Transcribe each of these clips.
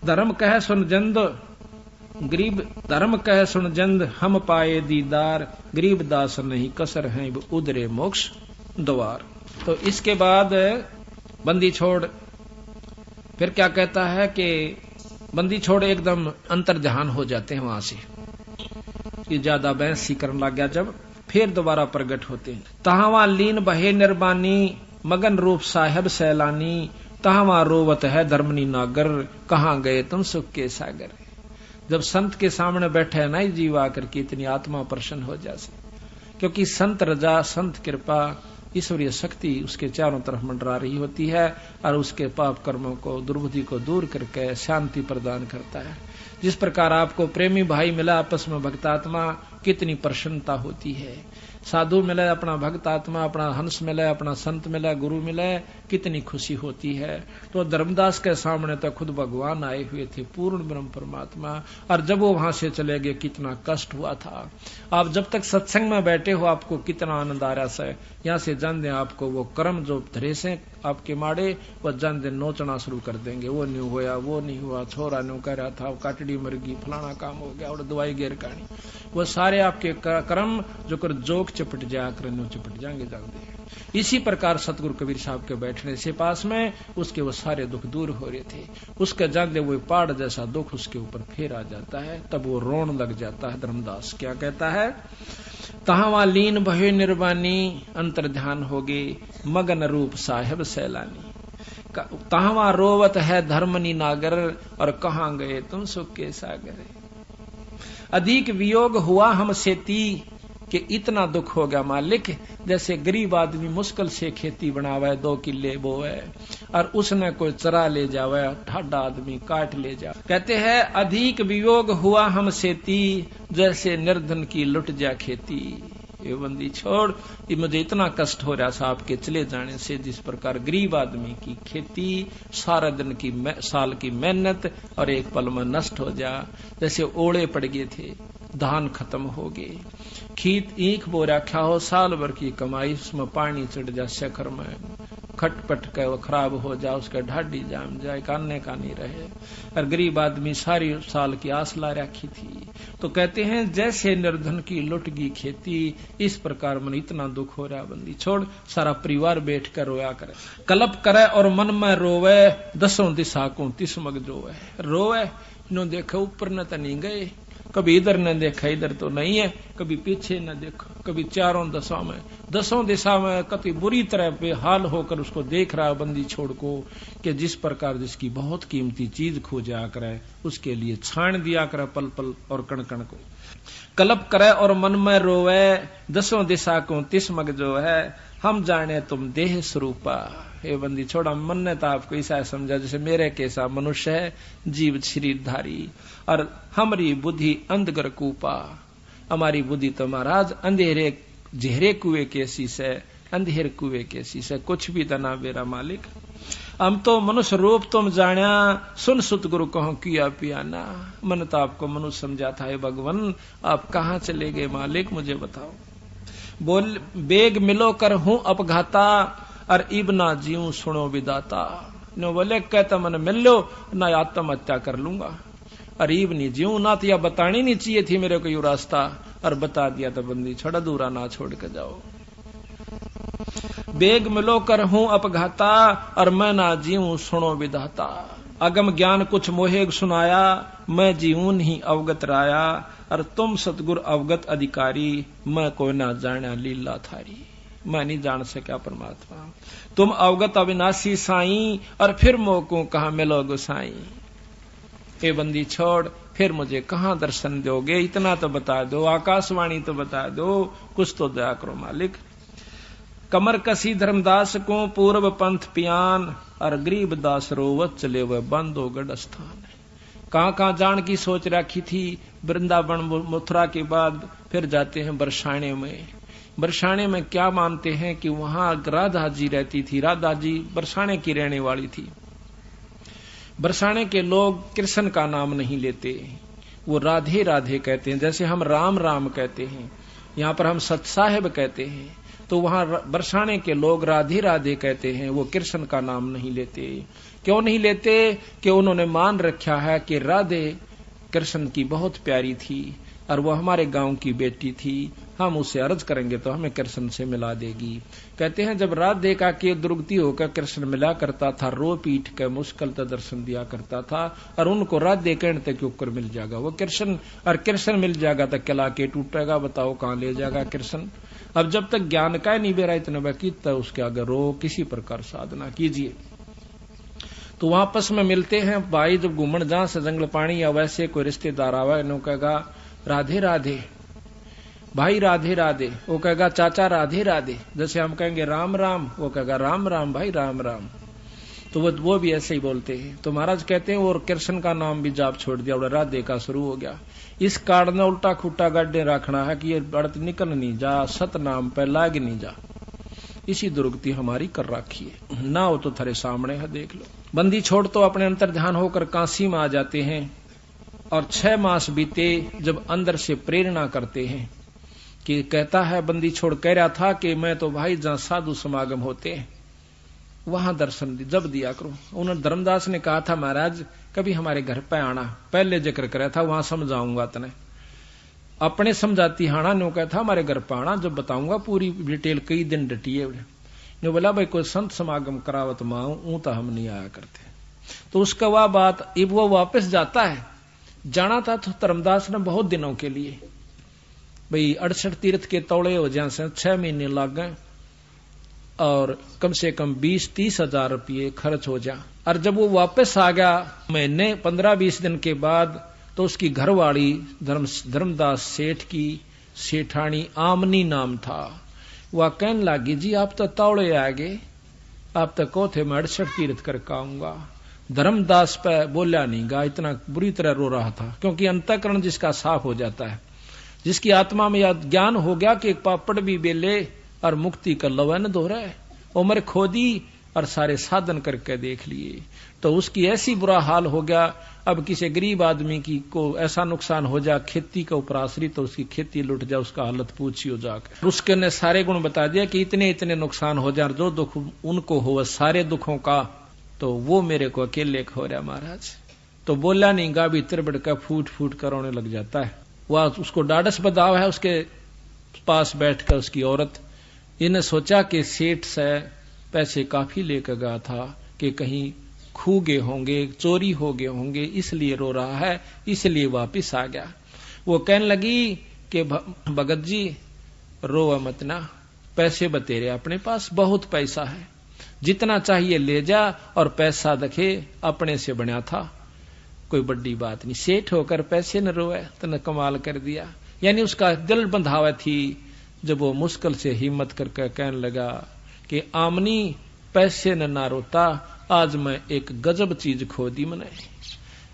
धर्म कह सुन जंद गरीब, धर्म कह सुन जंद हम पाए दीदार, गरीब दास नहीं कसर हैं उधरे मोक्ष द्वार। तो इसके बाद बंदी छोड़ फिर क्या कहता है कि बंदी छोड़ एकदम अंतर ध्यान हो जाते हैं वहां से, कि ज्यादा बहस ही करने लग गया। जब फिर दोबारा प्रकट होते हैं, तहावा लीन बहे निर्बानी, मगन रूप साहेब सैलानी, तहावा रोवत है धर्मनी नागर, कहां गए तुम सुख के सागर। जब संत के सामने बैठे है ना जीव आकर के इतनी आत्मा प्रसन्न हो जाए, क्योंकि संत रजा, संत कृपा, ईश्वरीय शक्ति उसके चारों तरफ मंडरा रही होती है और उसके पाप कर्मों को, दुर्बुद्धि को दूर करके शांति प्रदान करता है। जिस प्रकार आपको प्रेमी भाई मिला आपस में भक्तात्मा, कितनी प्रसन्नता होती है। साधु मिले, अपना भक्त आत्मा, अपना हंस मिले, अपना संत मिले, गुरु मिले, कितनी खुशी होती है। तो धर्मदास के सामने तो खुद भगवान आए हुए थे, पूर्ण ब्रह्म परमात्मा, और जब वो वहां से चले गए कितना कष्ट हुआ था। आप जब तक सत्संग में बैठे हो आपको कितना आनंद आ रहा है। यहाँ से जान दें आपको वो कर्म जो धरे से आपके माड़े, वो जान दें नोचना शुरू कर देंगे। वो नहीं हुआ, वो नहीं हुआ, छोरा न्यू कह रहा था, काटड़ी मर गई, फलाना काम हो गया और दवाई गेर कहानी, वो सारे आपके कर्म जो कर जोक चपट जाया कर चपट जाएंगे जान दे। इसी प्रकार सतगुरु कबीर साहब के बैठने से पास में उसके वो सारे दुख दूर हो रहे थे। उसके जान दे वो पहाड़ जैसा दुख उसके ऊपर फिर आ जाता है, तब वो रोन लग जाता है। धर्मदास क्या कहता है, तहावा लीन भय निर्वाणी, अंतर ध्यान होगे मगन रूप साहेब सैलानी, तहावा रोवत है धर्मनी नागर, और कहां गए तुम सुख के सागर। अधिक वियोग हुआ हमसे ती, कि इतना दुख हो गया मालिक, जैसे गरीब आदमी मुश्किल से खेती बनावे, 2 किल्ले बोए और उसने कोई चरा ले जावे, ठाडा आदमी काट ले जा। कहते हैं अधिक वियोग हुआ हमसे ती, जैसे निर्धन की लुट जा खेती। ये बंदी छोड़, ये मुझे इतना कष्ट हो रहा था आपके चले जाने से, जिस प्रकार गरीब आदमी की खेती सारा दिन की साल की मेहनत और एक पल में नष्ट हो जा। जैसे ओले पड़ गए थे, धान खत्म हो गए, खेत ईख बो रखा हो, साल भर की कमाई उसमें पानी चढ़ जा, शेखर में खटपट के वो खराब हो जा, उसका ढाडी जाम जाए, कानने का नहीं रहे, और गरीब आदमी सारी साल की आस ला रखी थी। तो कहते हैं जैसे निर्धन की लुट गई खेती, इस प्रकार मन इतना दुख हो रहा। बंदी छोड़, सारा परिवार बैठ कर रोया करे, कल्प करे और मन में रोवे, 10 दिशा को 30 मग जोवे। रोवे नो देखो ऊपर न तो नहीं गए, कभी इधर न देखा, इधर तो नहीं है, कभी पीछे न देखो, कभी चारों दिशा में, 10 दिशा में कति बुरी तरह बेहाल होकर उसको देख रहा है बंदी छोड़ को, कि जिस प्रकार जिसकी बहुत कीमती चीज खो जाया करे, उसके लिए छाण दिया करे पल पल और कण कण को। कल्प करे और मन में रोवे, 10 दिशा को 30 मग जो है, हम जाने तुम देह स्वरूपा। ये बंदी छोड़ा, मन ने तो आपको ऐसा समझा जैसे मेरे कैसा मनुष्य है, जीव शरीरधारी, और हमारी बुद्धि अंधगर कूपा। हमारी बुद्धि तो महाराज अंधेरे झेरे कुएं कैसी से, अंधेर कुएं कैसी से, कुछ भी तना मेरा मालिक। हम तो मनुष्य रूप तुम जाना, सुन सुत गुरु कहो किया पियाना। मन तो आपको मनुष्य समझा था, हे भगवान आप कहाँ चले गए मालिक, मुझे बताओ। बोल बेग मिलो कर हूं अपघाता, और इब ना जीऊं सुनो विदाता। नो बोले कहता मन मिल लो ना आत्महत्या कर लूंगा, और इब नहीं जीऊं ना, तो यह बतानी नहीं चाहिए थी मेरे को यू रास्ता, और बता दिया तो बंदी छोड़ा, दूरा ना छोड़ के जाओ। बेग मिलो कर हूं अपघाता, और मैं ना जीऊं सुनो विदाता। अगम ज्ञान कुछ मोहे सुनाया, मैं जीऊं नहीं अवगत राया, और तुम सतगुर अवगत अधिकारी, मैं कोई ना जाना लीला थारी। मैं नहीं जान सका परमात्मा, तुम अवगत अविनाशी साईं, और फिर मोको कहा मिलो गोसाई। ए बंदी छोड़, फिर मुझे कहां दर्शन दोगे, इतना तो बता दो, आकाशवाणी तो बता दो, कुछ तो दया करो मालिक। कमर कसी धर्मदास को पूर्व पंथ पियान, और गरीब दास रोवत चले वह बंदो गढ़ स्थान। कहां जान की सोच रखी थी, वृंदावन मथुरा के बाद फिर जाते हैं बरसाने में। बरसाने में क्या मानते हैं कि वहां राधा जी रहती थी, राधा जी बरसाने की रहने वाली थी। बरसाने के लोग कृष्ण का नाम नहीं लेते, वो राधे राधे कहते हैं, जैसे हम राम राम कहते हैं, यहाँ पर हम सत साहेब कहते हैं। तो वहां बरसाने के लोग राधे राधे कहते हैं, वो कृष्ण का नाम नहीं लेते। क्यों नहीं लेते? कि उन्होंने मान रखा है कि राधे कृष्ण की बहुत प्यारी थी और वो हमारे गांव की बेटी थी, हम उसे अर्ज करेंगे तो हमें कृष्ण से मिला देगी। कहते हैं जब राधे का के दुर्गति होकर कृष्ण मिला करता था, रो पीट कर मुश्किल तक दर्शन दिया करता था, और उनको राधे कहने तक ऊपर मिल जाएगा वो कृष्ण, और कृष्ण मिल जाएगा तो किला के टूटेगा, बताओ कहां ले जाएगा कृष्ण। अब जब तक ज्ञान का नहीं बेरा इतना बाकी तब उसके आगे रो किसी प्रकार साधना कीजिए। तो वहां आपस में मिलते हैं भाई, जब घूमन जहां से जंगल पानी या वैसे कोई रिश्तेदार आवा, इन्हों कहेगा राधे राधे भाई, राधे राधे। वो कहेगा चाचा राधे राधे। जैसे हम कहेंगे राम राम, वो कहेगा राम राम भाई राम राम। तो वो भी ऐसे ही बोलते हैं। तो महाराज कहते हैं और कृष्ण का नाम भी जाप छोड़ दिया और राधे का शुरू हो गया। इस कारण उल्टा खुट्टा गड्ढे रखना है कि ये बढ़त निकल नहीं जा, सत नाम पे लाग नहीं जा। इसी दुर्गति हमारी कर रखी है, ना हो तो थारे सामने है, देख लो। बंदी छोड़ तो अपने अंतर ध्यान होकर काशी में आ जाते हैं, और 6 मास बीते जब अंदर से प्रेरणा करते हैं कि कहता है बंदी छोड़ कह रहा था कि मैं तो भाई जहां साधु समागम होते हैं वहां दर्शन जब दिया करो। उन्होंने धर्मदास ने कहा था महाराज कभी हमारे घर पे आना, पहले जिक्र कराया था, वहां समझाऊंगा तने। अपने समझाती हाना ने कहा था हमारे घर पे आना, जब बताऊंगा पूरी डिटेल, कई दिन डटिए। ने बोला भाई कोई संत समागम करावत माऊ तो हम नहीं आया करते। तो उसका वह बात, अब वो वापस जाता है, जाना था तो धर्मदास ने बहुत दिनों के लिए भाई 68 तीर्थ के तौड़े हो जाए से 6 महीने लग गए और कम से कम 20-30 हजार रुपये खर्च हो जा। और जब वो वापस आ गया महीने 15-20 दिन के बाद, तो उसकी घरवाली धर्मदास सेठ की सेठानी आमनी नाम था, वह कहने लगी जी आप तो तौड़े आ गए, आप तो को थे मैं 68 तीर्थ करके आऊंगा। धर्मदास पे बोला नहीं गा, इतना बुरी तरह रो रहा था, क्योंकि अंतःकरण जिसका साफ हो जाता है, जिसकी आत्मा में यह ज्ञान हो गया कि एक पापड़ भी बेले और मुक्ति का लवन दोहरा है, उम्र खोदी और सारे साधन करके देख लिए, तो उसकी ऐसी बुरा हाल हो गया। अब किसी गरीब आदमी की को ऐसा नुकसान हो जा खेती का ऊपर आश्रित, तो उसकी खेती लुट जा, उसका हालत पूछियो जाकर। उसके ने सारे गुण बता दिया कि इतने इतने नुकसान हो जाए, जो दुख उनको हो सारे दुखों का, तो वो मेरे को अकेले हो रहा महाराज। तो बोला नहीं गा, भीतर बढ़कर फूट फूट कर रोने लग जाता है। वह उसको डाडस बदाव है, उसके पास बैठकर उसकी औरत, इन्हें सोचा कि सेठ से पैसे काफी लेकर गया था कि कहीं खू गए होंगे, चोरी हो गए होंगे, इसलिए रो रहा है, इसलिए वापिस आ गया। वो कहने लगी कि भगत जी रो मत ना, पैसे बतेरे अपने पास बहुत पैसा है, जितना चाहिए ले जा, और पैसा देखे अपने से बना था, कोई बड़ी बात नहीं, सेठ होकर पैसे न रोए, तने कमाल कर दिया। यानी उसका दिल बंधावा थी। जब वो मुश्किल से हिम्मत करके कहने लगा कि आमनी पैसे न ना रोता, आज मैं एक गजब चीज खो दी मैंने,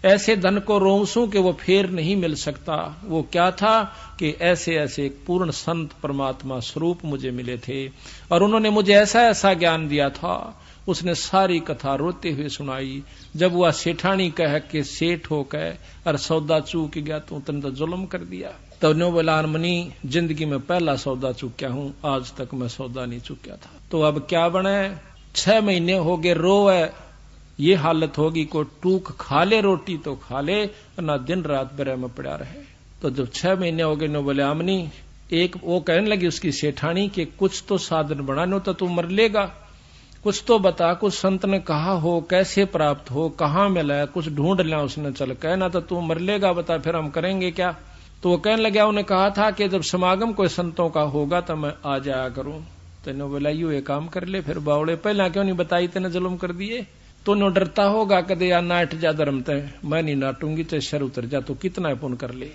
ऐसे धन को रोऊं कि वो फेर नहीं मिल सकता। वो क्या था कि ऐसे ऐसे एक पूर्ण संत परमात्मा स्वरूप मुझे मिले थे, और उन्होंने मुझे ऐसा ऐसा ज्ञान दिया था। उसने सारी कथा रोते हुए सुनाई। जब वह सेठानी कह के सेठ हो कह और सौदा चूक गया, तो तुमने तो जुल्म कर दिया। तो नो बोला मनी जिंदगी में पहला सौदा चूक्या हूं, आज तक मैं सौदा नहीं चूक्या था। तो अब क्या बने, 6 महीने हो गए रोए, ये हालत होगी को टूक खा ले, रोटी तो खा ले, ना दिन रात बेरे में पड़ा रहे। तो जब 6 महीने हो गए, नो बोले आमनी, एक वो कहने लगी उसकी सेठानी कि कुछ तो साधन बनानो, तो तू मर लेगा, कुछ तो बता, कुछ संत ने कहा हो, कैसे प्राप्त हो, कहाँ मिला, कुछ ढूंढ लिया उसने, चल कहना तो तू मर लेगा, बता फिर हम करेंगे क्या। तो वो कहने लगा, उन्हें कहा था कि जब समागम कोई संतों का होगा तो मैं आ जाया करूं। तेने बोला यू एक काम कर ले, फिर बावड़े पहला क्यों नहीं बताई, तेने जुल्म कर दिए, तो नो डरता होगा कदे या नाट जा धर्म ते, मैं नहीं नाटूंगी, तो शर उतर जा, तो कितना पुण्य कर ले।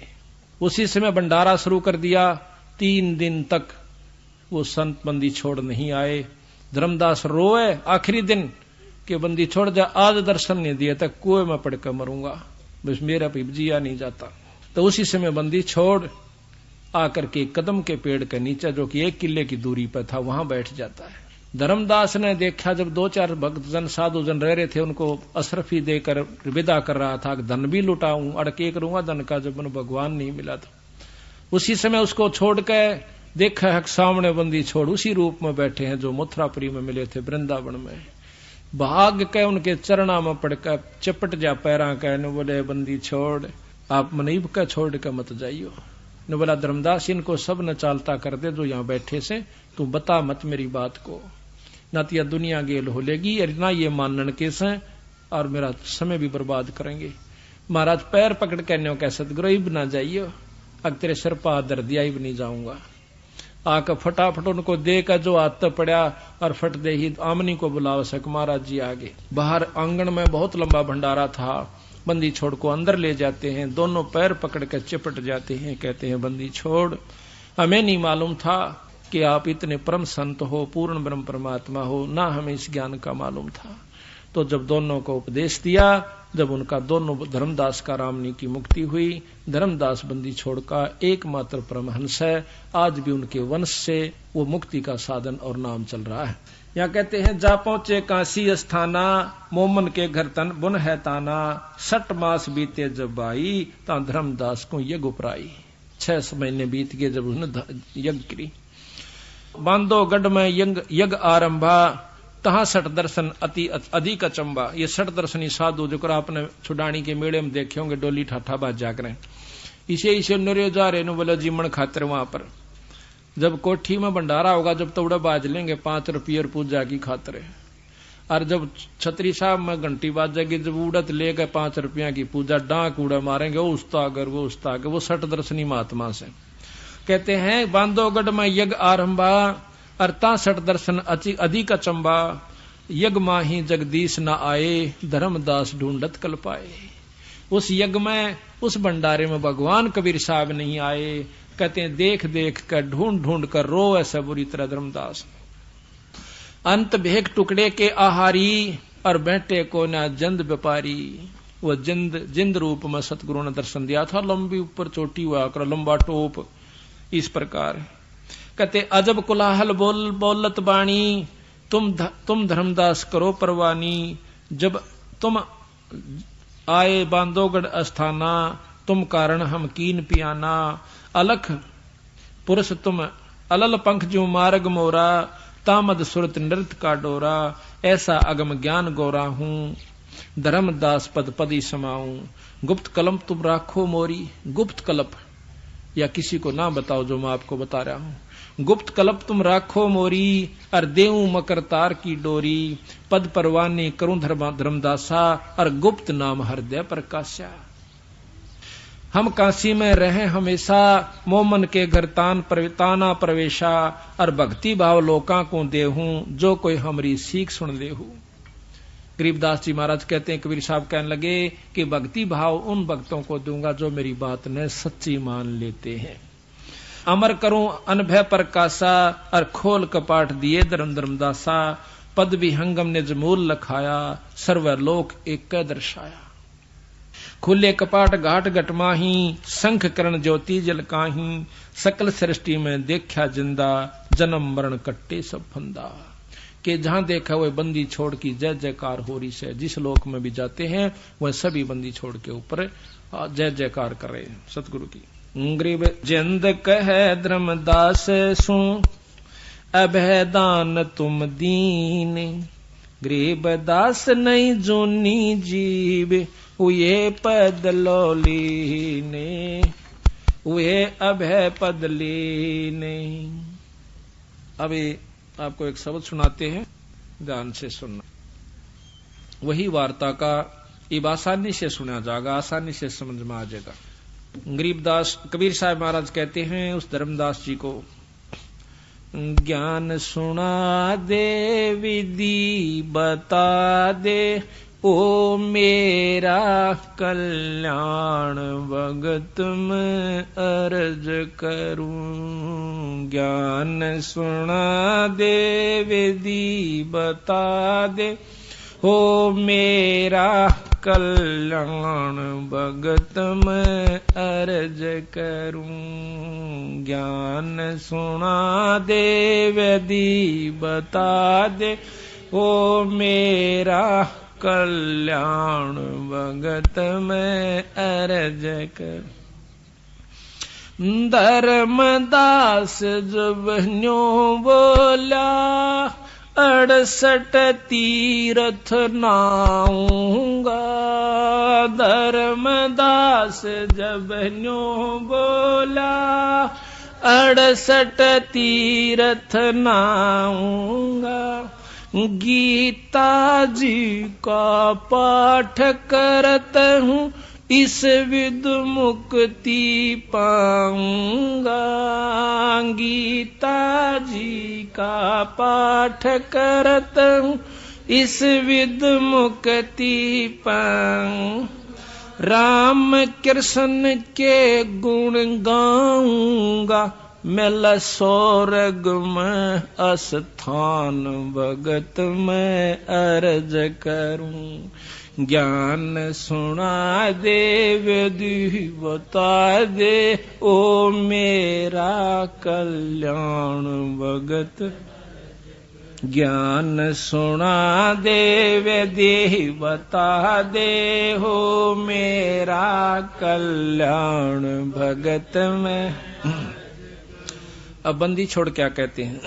उसी समय भंडारा शुरू कर दिया। 3 दिन तक वो संत बंदी छोड़ नहीं आए। धर्मदास रोए आखिरी दिन कि बंदी छोड़ जा, आज दर्शन नहीं दिए तक कुएं में पड़कर मरूंगा, बस मेरा पिपजिया नहीं जाता। तो उसी समय बंदी छोड़ आकर के कदम के पेड़ के नीचे, जो कि 1 किले की दूरी पर था, वहां बैठ जाता है। धर्मदास ने देखा जब 2-4 भक्तजन साधुजन रह रहे थे, उनको अशरफी देकर विदा कर रहा था, धन भी लुटाऊं, अड़के करूंगा धन का, जब मन भगवान नहीं मिला। तो उसी समय उसको छोड़ के देखा है सामने बंदी छोड़ उसी रूप में बैठे हैं जो मथुरापुरी में मिले थे वृंदावन में। भाग के उनके चरणा में पड़कर चपट जा पैरा कहने बोले बंदी छोड़, आप मनीब का छोड़ के मत जाइयो। ने बोला धर्मदास इनको सब न चालता कर दे जो यहाँ बैठे से, तू बता मत मेरी बात को, ना तो यह दुनिया गेल हो लेगी और ना ये मानन के से और मेरा समय भी बर्बाद करेंगे। महाराज पैर पकड़ के न्यो कह सतगुरु इब ना जाइयो, अब तेरे सिर पर दर दिया इब नहीं जाऊंगा। आकर फटाफट उनको देकर जो हाथ पड़ा और फट दे ही आमनी को बुलाओ सक महाराज जी आगे। बाहर आंगन में बहुत लंबा भंडारा था, बंदी छोड़ को अंदर ले जाते हैं, दोनों पैर पकड़ कर चिपट जाते हैं, कहते हैं बंदी छोड़, हमें नहीं मालूम था कि आप इतने परम संत हो, पूर्ण ब्रह्म परमात्मा हो, ना हमें इस ज्ञान का मालूम था। तो जब दोनों को उपदेश दिया, जब उनका दोनों धर्मदास का रामनी की मुक्ति हुई, धर्मदास बंदी छोड़ का एकमात्र परमहंस है, आज भी उनके वंश से वो मुक्ति का साधन और नाम चल रहा है। यहाँ कहते हैं जा पहुंचे काशी अस्थाना, मोमन के घर तन बुन है ताना, 6 मास बीते जब आई, ता धर्मदास को यज्ञ उपराई। 6 महीने बीत गए जब उसने यज्ञ करी। बांधोगढ़ में यज्ञ आरंभा, तहां 6 दर्शन अति अधिक अचंबा। ये 6 दर्शनी साधु जो आपने छुडानी के मेले में देखे होंगे, डोली ठाठा बाज जाकर इसे नरे जा रहे बोले जीमन खातिर वहां पर जब कोठी में भंडारा होगा, जब तोड़ा बाज लेंगे 5 रुपये पूजा की खातिर, और जब छतरी साहब में घंटी बाजेगी, जब उड़त लेकर 5 रुपया की पूजा डांक उड़ा मारेंगे, वो उस्तागर वो उस्तागर, वो 6 दर्शनी महात्मा से। कहते हैं बांधोगढ़ में यज्ञ आरंभा, अरता 6 दर्शन अधिक अचंबा, यज्ञ माही जगदीश न आए, धर्मदास ढूंढत कल पाए। उस यज्ञ में, उस भंडारे में भगवान कबीर साहब नहीं आए। कहते हैं देख देख कर ढूंढ ढूंढ कर रो ऐसा बुरी तरह धर्मदास। अंत भेक टुकड़े के आहारी, और बैठे को ना जंद व्यापारी। वो जिंद रूप में सतगुरु ने दर्शन दिया था, लंबी ऊपर चोटी हुआ कर, लंबा टोप, इस प्रकार। कहते अजब कुलाहल बोलत बाणी, तुम धर्मदास करो परवानी। जब तुम आए बांधोगढ़ अस्थाना, तुम कारण हम कीन पियाना। अलख पुरुष तुम अलल पंख जो मार्ग मोरा, तामद सुरत नृत्य का डोरा। ऐसा अगम ज्ञान गोरा हूं, धर्मदास पद पदी समाऊं। गुप्त कलम तुम राखो मोरी, गुप्त कलप या किसी को ना बताओ जो मैं आपको बता रहा हूं। गुप्त कलप तुम राखो मोरी, और देऊं मकर तार की डोरी। पद परवानी करूं धर्मदासा, और गुप्त नाम हृदय प्रकाशा। हम काशी में रहे हमेशा, मोमन के घर ताना प्रवेशा। और भक्ति भाव लोका को देहूं, जो कोई हमारी सीख सुन लेहू। गरीबदास जी महाराज कहते हैं, कबीर साहब कहने लगे कि भक्ति भाव उन भक्तों को दूंगा जो मेरी बात ने सच्ची मान लेते हैं। अमर करूं अनभय प्रकाशा, और खोल कपाट दिए धर्मदासा। पद विहंगम ने जमूल लखाया, सर्वलोक एक दर्शाया। खुले कपाट घाट घटमाही, शंख करण ज्योति जलकाही। सकल सृष्टि में देखा जिंदा, जन्म मरण कट्टे सब फंदा। कि जहां देखा वह बंदी छोड़ की जय जयकार हो रही से। जिस लोक में भी जाते हैं वह सभी बंदी छोड़ के ऊपर जय जयकार कर रहे हैं सतगुरु की। गरीब जिंद कह धर्मदास सु, अभयदान तुम दीन। गरीब दास नहीं जोनी जीव, उये पद लोलीने। उये अभय पद लीने। अभी आपको एक शब्द सुनाते हैं, ध्यान से सुनना। वही वार्ता का इब आसानी से सुना जाएगा, आसानी से समझ में आ जाएगा। गरीबदास कबीर साहब महाराज कहते हैं उस धर्मदास जी को, ज्ञान सुना दे विधि बता दे, ओ मेरा कल्याण भगत में अर्ज करूं। ज्ञान सुना दे विधि बता दे, हो मेरा कल्याण भगत में अर्ज करूं। ज्ञान सुना दे विधि बता दे, हो मेरा कल्याण भगत में अर्ज कर। धर्मदास जब न्यो बोला 68 तीर्थ नाऊंगा। धर्मदास जब न्यो बोला 68 तीर्थ नाऊंगा। गीता जी का पाठ करत हूँ इस विद मुक्ति पाऊंगा। गीता जी का पाठ करत हूँ इस विद मुक्ति पाऊं। राम कृष्ण के गुण गाऊंगा मैं स्वर्ग में अस्थान भगत में अर्ज करूं। ज्ञान सुना दे विधि बता दे ओ मेरा कल्याण भगत। ज्ञान सुना दे विधि बता दे हो मेरा कल्याण भगत में। अब बंदी छोड़ क्या कहते हैं।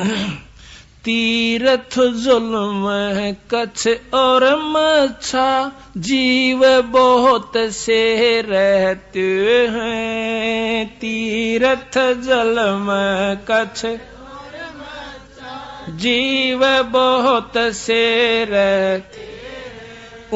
तीर्थ जुल्म है कच्छ और मच्छा जीव बहुत से रहते हैं। तीर्थ जल में कच्छ जीव बहुत से रहते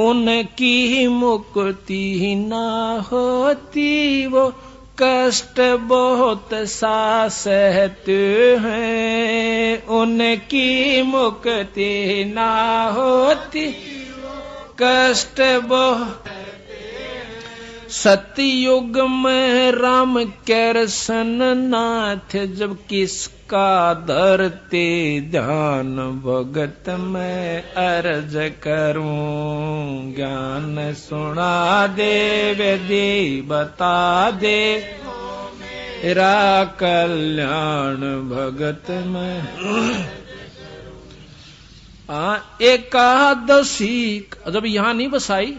उनकी मुक्ति ना होती वो कष्ट बहुत सा सहते हैं। उनकी मुक्ति ना होती कष्ट बहुत। सतयुग में राम कृष्ण नाथ जब किसका धरते ध्यान भगत में अर्ज करूं। ज्ञान सुना दे विधि बता दे मेरा कल्याण भगत में। एकादशी जब यहाँ नहीं बसाई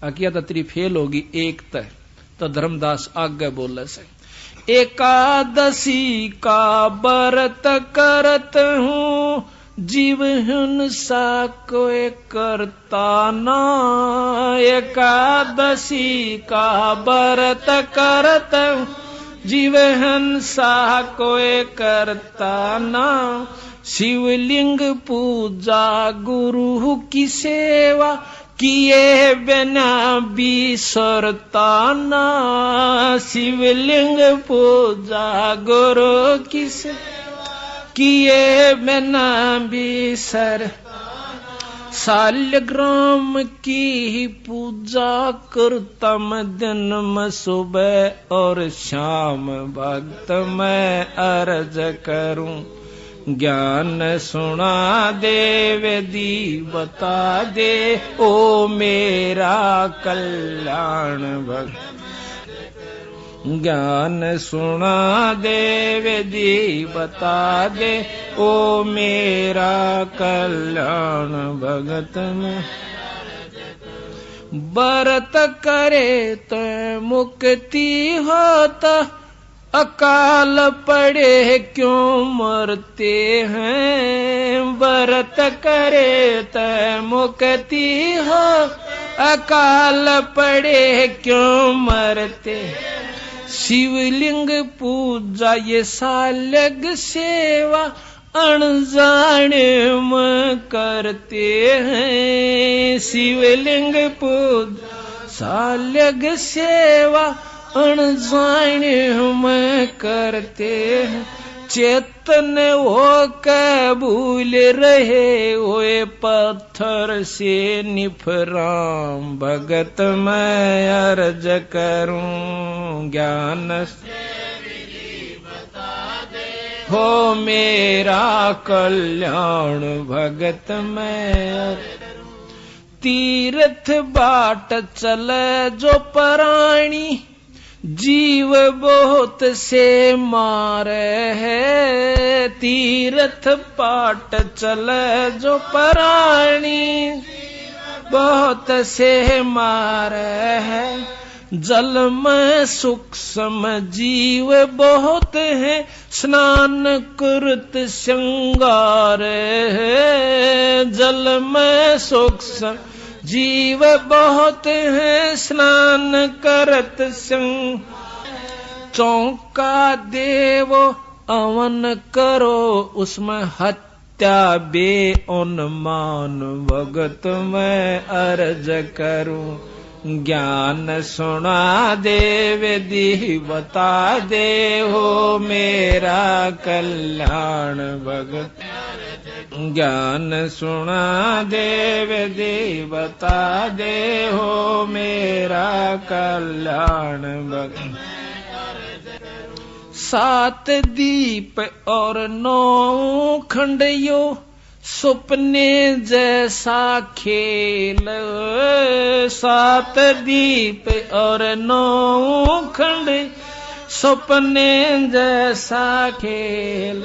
आकिया तत्री फेल होगी एक तय तो धर्मदास आगे बोले से। एकादशी का व्रत करत हूँ जीव हिंसा कोई करता ना। एकादशी का व्रत करत हूँ जीव हिंसा कोई करता ना। शिवलिंग पूजा गुरु की सेवा किए बिना बिसरता ना। शिवलिंग पूजा गुरु की सेवा किए बिना बिसर। सालग्राम की पूजा करता मैं दिन में सुबह और शाम भक्त मैं अर्ज करूं। ज्ञान सुना दे विधि बता दे ओ मेरा कल्याण भगत। ज्ञान सुना दे विधि बता दे ओ मेरा कल्याण भगत में। व्रत करे तो मुक्ति होता अकाल पड़े क्यों मरते हैं। व्रत करे तो मुक्ति हो अकाल पड़े क्यों मरते। शिवलिंग पूजा ये सालग सेवा अनजाने में करते हैं। शिवलिंग पूजा सालग सेवा अनजाने में करते हैं। चेतन हो कबूल रहे ओए पत्थर से निफराम भगत मैं अर्ज करूं। ज्ञान हो मेरा कल्याण भगत मैं। तीर्थ बाट चले जो प्राणी जीव बहुत से मारे है। तीर्थ पाट चले जो प्राणी बहुत से मारे है। जल में सूक्ष्म जीव बहुत है, स्नान करत श्रृंगार है। जल में सूक्ष्म जीव बहुत है, स्नान करत श्रृंगार। चौका देव अवन करो, उसमें हत्या बे उन्मान। भगत मैं अर्ज करूं, ज्ञान सुना दे विधि बता दे, हो मेरा कल्याण भगत। ज्ञान सुना दे विधि बता दे, हो मेरा कल्याण भगत। 7 दीप और 9 खंडियो, सुपने जैसा खेल। 7 दीप और 9 खंड, सुपने जैसा खेल।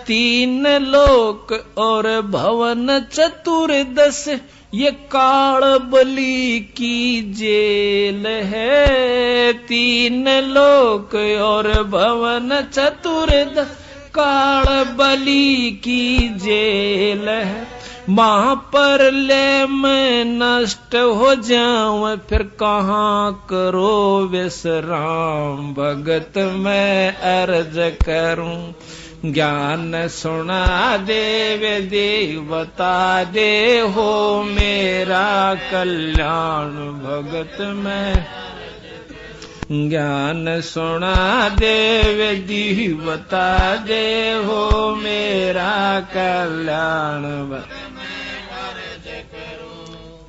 3 लोक और भवन चतुर्दश, ये काल बलि की जेल है। 3 लोक और भवन चतुर्दश, काल बलि की जेल है। वहां पर ले मैं नष्ट हो जाऊं, फिर कहाँ करो विश्राम। भगत मैं अर्ज करूं, ज्ञान सुना दे विधि बता दे, हो मेरा कल्याण भगत मैं। ज्ञान सुना दे विधि बता दे, हो मेरा कल्याण भगत।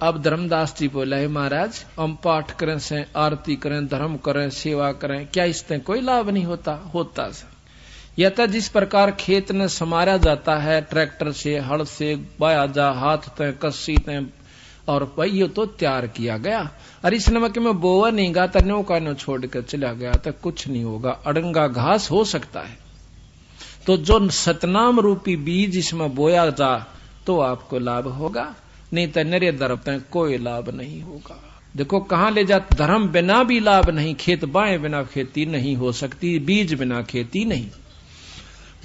अब धर्मदास जी बोला है, महाराज हम पाठ करें से, आरती करें, धर्म करें, सेवा करें, क्या इससे कोई लाभ नहीं होता? होता सर। यह तो जिस प्रकार खेत में समारा जाता है, ट्रैक्टर से, हल से बाया जा, हाथ तय कस्सी तय और पहियों तो तैयार किया गया। और इस नमक में बोवा नहीं गा, तन्यों का नो छोड़ कर चला गया तो कुछ नहीं होगा, अड़ंगा घास हो सकता है। तो जो सतनाम रूपी बीज इसमें बोया जा तो आपको लाभ होगा, नहीं तो नरे दर पे कोई लाभ नहीं होगा। देखो कहां ले जा, धर्म बिना भी लाभ नहीं, खेत बाएं बिना खेती नहीं हो सकती, बीज बिना खेती नहीं।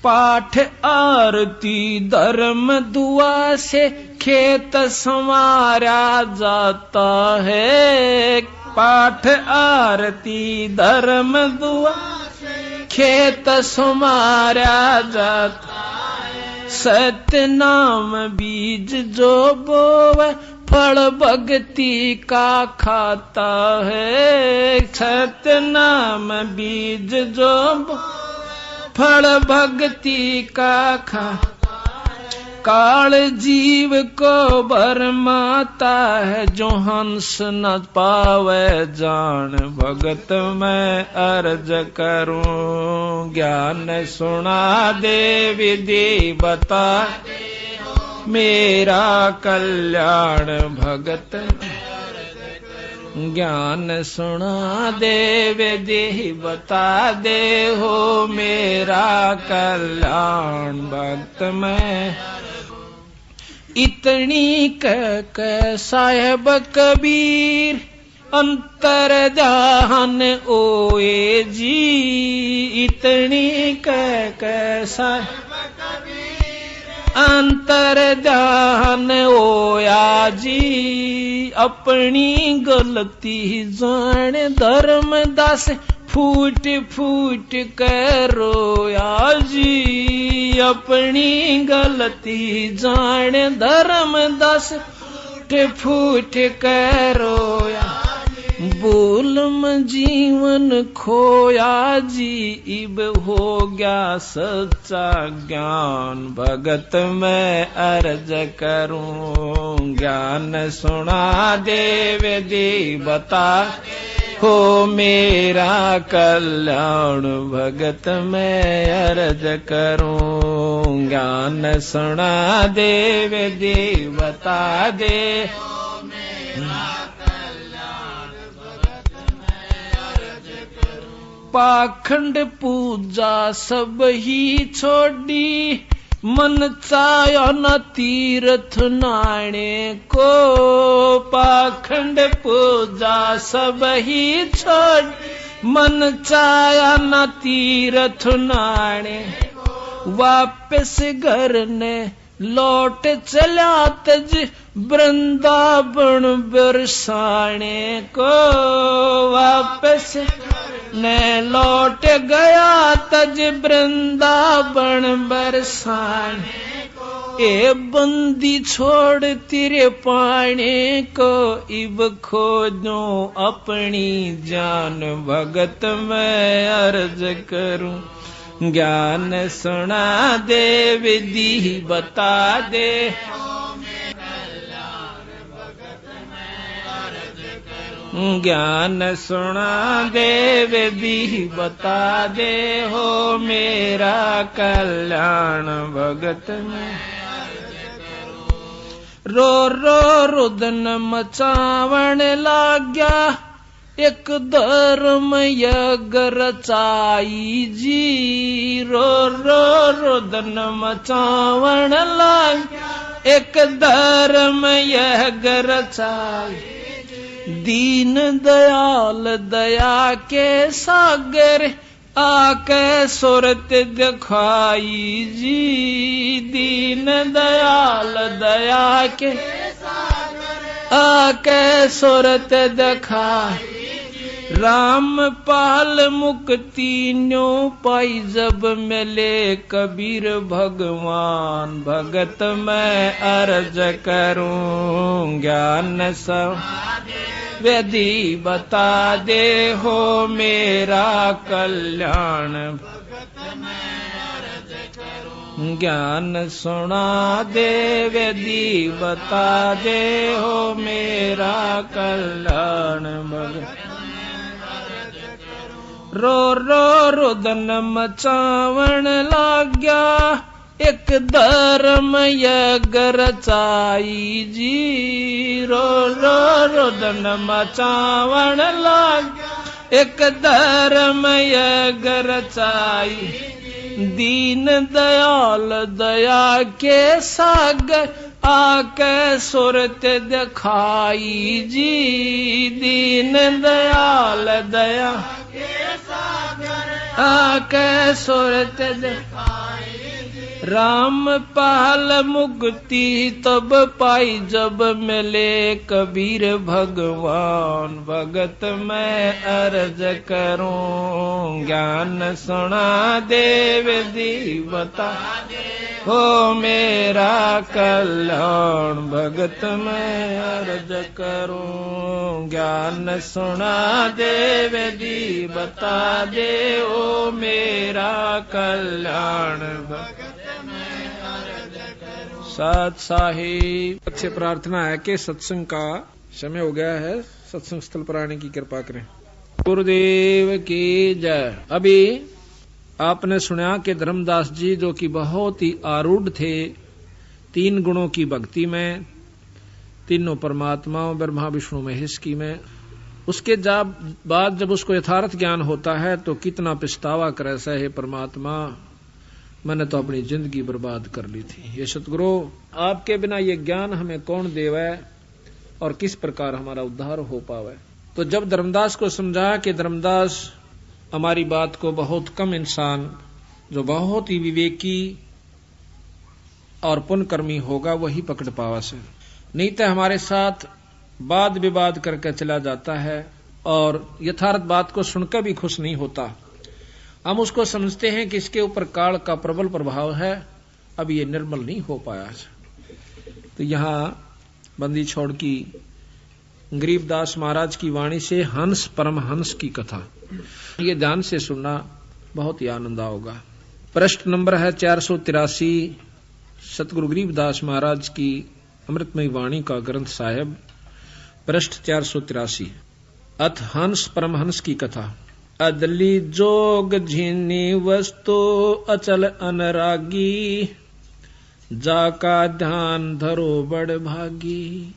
पाठ आरती धर्म दुआ से खेत संवारा जाता है। पाठ आरती धर्म दुआ खेत संवारा जाता है। सत्य नाम बीज जो बोवे, फल भक्ति का खाता है। सत्य नाम बीज जो फल भक्ति का खा। काल जीव को भरमाता है, जो हंस न पावे जान। भगत मैं अर्ज करूं, ज्ञान सुना दे विधि बता, मेरा कल्याण भगत। ज्ञान सुना दे विधि बता दे, हो मेरा कल्याण भक्त मैं। इतनी कह साहेब कबीर, अंतर ध्यान ओए जी। इतनी कह साहेब अंतर ध्यान ओया जी। अपनी गलती जान धर्मदास, फूट फूट कर रोया जी। अपनी गलती जान धर्मदास, फूट फूट कर रोया। बोल में जीवन खोया जी, इब हो गया सच्चा ज्ञान। भगत मैं अर्ज करूं, ज्ञान सुना दे विधि बता, हो मेरा कल्याण भगत मैं अर्ज करूं। ज्ञान सुना दे विधि बता दे, पाखंड पूजा सब ही छोड़ी, मन चायो न तीर्थ नाणे को, पाखंड पूजा सब ही छोड़। मन चाया न तीर्थ नाणे, वापस घर ने लौट चला तज वृंदावन बरसाने को। वापस ने लौट गया तज वृंदावन बरसाने को। ए बंदी छोड़ तेरे पाने को, इब खोजो अपनी जान भगत मैं अर्ज करूं। ज्ञान सुना दे विधि बता दे, ज्ञान सुना दे विधि बता दे, हो मेरा कल्याण भगत में। रो रो रुदन मचावण लाग्या, एक धर्म यज्ञ रचाई जी। रो रो रुदन मचावण लाग्या, एक धर्म यज्ञ रचाई। दीन दयाल दया के सागर, आके सूरत दिखाई जी। दीन दयाल दया के सागर, आके सूरत दिखाई। राम पाल मुक्ति न्यो पाई, जब मिले कबीर भगवान भगत मैं अर्ज करूं। ज्ञान सब विधि बता दे, हो मेरा कल्याण भगत मैं अर्ज करूं। ज्ञान सुना दे विधि बता दे, हो मेरा कल्याण भगत। रो रो रुदन मचावण लाग्या, एक धर्म यज्ञ रचाई जी। रो रो रुदन मचावण लाग्या, एक धर्म यज्ञ रचाई। दीन दयाल दया के सागर, आके सूरत दिखाई जी। दीन दयाल दया के सागर, आके सूरत दिखाई। राम पाल मुक्ति तब पाई, जब मिले कबीर भगवान भगत मैं अर्ज करूं। ज्ञान सुना दे विधि बता दे, हो मेरा कल्याण भगत मैं अर्ज करूं। ज्ञान सुना दे विधि बता दे, ओ मेरा कल्याण भगत। साथ साहिब से प्रार्थना है कि सत्संग का समय हो गया है, सत्संग स्थल पर आने की कृपा करें। गुरुदेव की जय। अभी आपने सुना कि धर्मदास जी जो कि बहुत ही आरूढ़ थे 3 गुणों की भक्ति में, तीनों परमात्माओं ब्रह्मा विष्णु महेश की में, उसके बाद जब उसको यथार्थ ज्ञान होता है तो कितना पछतावा करे से, हे परमात्मा मैंने तो अपनी जिंदगी बर्बाद कर ली थी। ये सतगुरु आपके बिना ये ज्ञान हमें कौन देवे और किस प्रकार हमारा उद्धार हो पावे। तो जब धर्मदास को समझा कि धर्मदास हमारी बात को बहुत कम इंसान जो बहुत ही विवेकी और पुण्यकर्मी होगा वही पकड़ पावा से, नहीं तो हमारे साथ वाद विवाद करके चला जाता है और यथार्थ बात को सुनकर भी खुश नहीं होता। हम उसको समझते हैं कि इसके ऊपर काल का प्रबल प्रभाव है, अब ये निर्मल नहीं हो पाया। तो यहाँ बंदी छोड़ की गरीबदास महाराज की वाणी से हंस परमहंस की कथा, ये ध्यान से सुनना बहुत ही आनंद होगा। प्रश्न नंबर है 483, सतगुरु गरीबदास महाराज की अमृतमयी वाणी का ग्रंथ साहेब, पृष्ठ 483। अथ हंस परमहंस की कथा। अदली जोग झीनी वस्तु अचल अनरागी, जाका ध्यान धरो बड़ भागी।